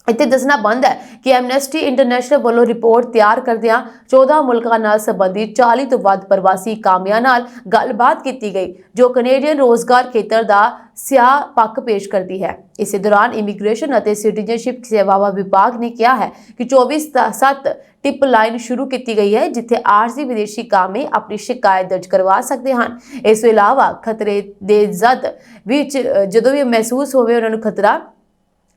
ਇੱਥੇ ਦੱਸਣਾ ਬੰਦ ਹੈ ਕਿ ਐਮਨੈਸਟੀ ਇੰਟਰਨੈਸ਼ਨਲ ਵੱਲੋਂ ਰਿਪੋਰਟ ਤਿਆਰ ਕਰਦਿਆਂ 14 ਮੁਲਕਾਂ ਨਾਲ ਸੰਬੰਧਿਤ 40 ਤੋਂ ਵੱਧ ਪ੍ਰਵਾਸੀ ਕਾਮਿਆਂ ਨਾਲ ਗੱਲਬਾਤ ਕੀਤੀ ਗਈ, ਜੋ ਕੈਨੇਡੀਅਨ ਰੋਜ਼ਗਾਰ ਖੇਤਰ ਦਾ ਸਿਆਹ ਪੱਖ ਪੇਸ਼ ਕਰਦੀ ਹੈ। ਇਸੇ ਦੌਰਾਨ ਇਮੀਗ੍ਰੇਸ਼ਨ ਅਤੇ ਸਿਟੀਜ਼ਨਸ਼ਿਪ ਸੇਵਾਵਾਂ ਵਿਭਾਗ ਨੇ ਕਿਹਾ ਹੈ ਕਿ 24/7 ਟਿਪ ਲਾਈਨ ਸ਼ੁਰੂ ਕੀਤੀ ਗਈ ਹੈ, ਜਿੱਥੇ ਆਰਜ਼ੀ ਵਿਦੇਸ਼ੀ ਕਾਮੇ ਆਪਣੀ ਸ਼ਿਕਾਇਤ ਦਰਜ ਕਰਵਾ ਸਕਦੇ ਹਨ। ਇਸ ਤੋਂ ਇਲਾਵਾ ਖਤਰੇ ਦੇ ਜ਼ਦ ਵਿੱਚ ਜਦੋਂ ਵੀ ਮਹਿਸੂਸ ਹੋਵੇ ਉਹਨਾਂ ਨੂੰ ਖਤਰਾ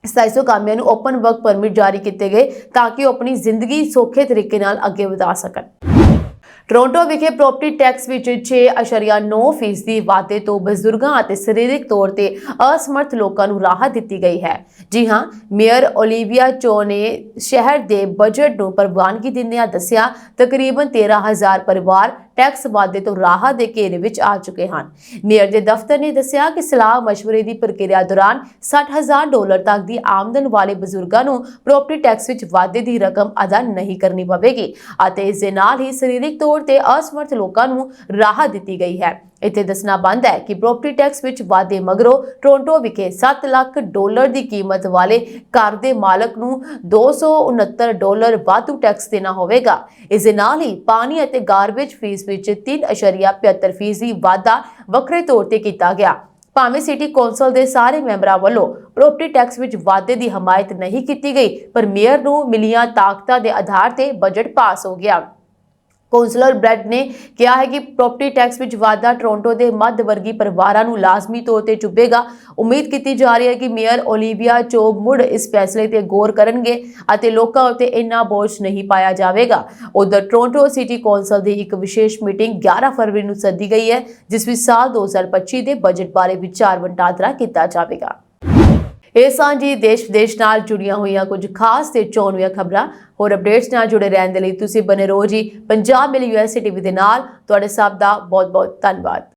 2700 ਕਾਮਿਆਂ ਨੂੰ ਓਪਨ ਵਰਕ ਪਰਮਿਟ ਜਾਰੀ ਕੀਤੇ ਗਏ ਤਾਂ ਕਿ ਉਹ ਆਪਣੀ ਜ਼ਿੰਦਗੀ ਸੌਖੇ ਤਰੀਕੇ ਨਾਲ ਅੱਗੇ ਵਧਾ ਸਕਣ। ਟੋਰਾਂਟੋ ਵਿਖੇ ਪ੍ਰਾਪਰਟੀ ਟੈਕਸ ਵਿੱਚ 6.9% ਵਾਧੇ ਤੋਂ ਬਜ਼ੁਰਗਾਂ ਅਤੇ ਸਰੀਰਕ ਤੌਰ ਤੇ ਅਸਮਰਥ ਲੋਕਾਂ ਨੂੰ ਰਾਹਤ ਦਿੱਤੀ ਗਈ ਹੈ। ਜੀ ਹਾਂ, ਮੇਅਰ ਓਲੀਵੀਆ ਚੋ ਨੇ ਸ਼ਹਿਰ ਦੇ ਬਜਟ ਨੂੰ ਪ੍ਰਵਾਨਗੀ ਦਿੰਦਿਆਂ ਦੱਸਿਆ ਤਕਰੀਬਨ 13,000 ਪਰਿਵਾਰ ਟੈਕਸ ਵਾਧੇ ਤੋਂ ਰਾਹਤ ਦੇ ਘੇਰੇ ਵਿੱਚ ਆ ਚੁੱਕੇ ਹਨ। ਮੇਅਰ ਦੇ ਦਫ਼ਤਰ ਨੇ ਦੱਸਿਆ ਕਿ ਸਲਾਹ ਮਸ਼ਵਰੇ ਦੀ ਪ੍ਰਕਿਰਿਆ ਦੌਰਾਨ 60,000 ਡਾਲਰ ਤੱਕ ਦੀ ਆਮਦਨ ਵਾਲੇ ਬਜ਼ੁਰਗਾਂ ਨੂੰ ਪ੍ਰਾਪਰਟੀ ਟੈਕਸ ਵਿੱਚ ਵਾਧੇ ਦੀ ਰਕਮ ਅਦਾ ਨਹੀਂ ਕਰਨੀ ਪਵੇਗੀ ਅਤੇ ਇਸ ਦੇ ਨਾਲ ਹੀ ਸਰੀਰਕ ਤੌਰ ਤੇ ਅਸਮਰਥ ਲੋਕਾਂ ਨੂੰ ਰਾਹਤ ਦਿੱਤੀ ਗਈ ਹੈ। ਇੱਥੇ ਦੱਸਣਾ ਬੰਦ ਹੈ ਕਿ ਪ੍ਰਾਪਰਟੀ ਟੈਕਸ ਵਿੱਚ ਵਾਧੇ ਮਗਰੋਂ ਟੋਰਾਂਟੋ ਵਿਖੇ 7 ਲੱਖ ਡਾਲਰ ਦੀ ਕੀਮਤ ਵਾਲੇ ਘਰ ਦੇ ਮਾਲਕ ਨੂੰ 269 ਡਾਲਰ ਵਾਧੂ ਟੈਕਸ ਦੇਣਾ ਹੋਵੇਗਾ। ਇਸ ਦੇ ਨਾਲ ਹੀ ਪਾਣੀ ਅਤੇ ਗਾਰਬੇਜ ਫੀਸ ਵਿੱਚ 3.75% ਵਾਧਾ ਵੱਖਰੇ ਤੌਰ ਤੇ ਕੀਤਾ ਗਿਆ। ਭਾਵੇਂ ਸਿਟੀ ਕੌਂਸਲ ਦੇ ਸਾਰੇ ਮੈਂਬਰਾਂ ਵੱਲੋਂ ਪ੍ਰਾਪਰਟੀ ਟੈਕਸ ਵਿੱਚ ਵਾਧੇ ਦੀ ਹਮਾਇਤ ਨਹੀਂ ਕੀਤੀ ਗਈ, ਪਰ ਮੇਅਰ ਨੂੰ ਮਿਲੀਆਂ ਤਾਕਤਾਂ ਦੇ ਆਧਾਰ ਤੇ ਬਜਟ ਪਾਸ ਹੋ ਗਿਆ। ਕੌਂਸਲਰ ਬ੍ਰੈਡ ਨੇ ਕਿਹਾ ਹੈ ਕਿ ਪ੍ਰਾਪਰਟੀ ਟੈਕਸ ਵਿੱਚ ਵਾਧਾ ਟੋਰਾਂਟੋ ਦੇ ਮੱਧ ਵਰਗੀ ਪਰਿਵਾਰਾਂ ਨੂੰ ਲਾਜ਼ਮੀ ਤੌਰ ਤੇ ਚੁੱਭੇਗਾ। ਉਮੀਦ ਕੀਤੀ ਜਾ ਰਹੀ ਹੈ ਕਿ ਮੇਅਰ ਓਲੀਵੀਆ ਚੋਬ ਮੁੜ ਇਸ ਫੈਸਲੇ ਤੇ ਗੌਰ ਕਰਨਗੇ ਅਤੇ ਲੋਕਾਂ ਉੱਤੇ ਇੰਨਾ ਬੋਝ ਨਹੀਂ ਪਾਇਆ ਜਾਵੇਗਾ। ਉਧਰ ਟੋਰਾਂਟੋ ਸਿਟੀ ਕੌਂਸਲ ਦੀ ਇੱਕ ਵਿਸ਼ੇਸ਼ ਮੀਟਿੰਗ 11 ਫਰਵਰੀ ਨੂੰ ਸੱਦੀ ਗਈ ਹੈ, ਜਿਸ ਵਿੱਚ ਸਾਲ 2025 ਦੇ ਬਜਟ ਬਾਰੇ ਵਿਚਾਰ ਵਟਾਂਦਰਾ ਕੀਤਾ ਜਾਵੇਗਾ। ਇਹ ਸਾਂਝੀ ਦੇਸ਼ ਵਿਦੇਸ਼ ਨਾਲ ਜੁੜੀਆਂ ਹੋਈਆਂ ਕੁਝ ਖਾਸ ਤੇ ਚੋਣਵੀਆਂ ਖਬਰਾਂ। ਹੋਰ ਅਪਡੇਟਸ ਨਾਲ ਜੁੜੇ ਰਹਿਣ ਦੇ ਲਈ ਤੁਸੀਂ ਬਨੇ ਰਹੋ ਜੀ ਪੰਜਾਬ ਮਿਲ USA TV ਦੇ ਨਾਲ। ਤੁਹਾਡੇ ਸਭ ਦਾ ਬਹੁਤ ਬਹੁਤ ਧੰਨਵਾਦ।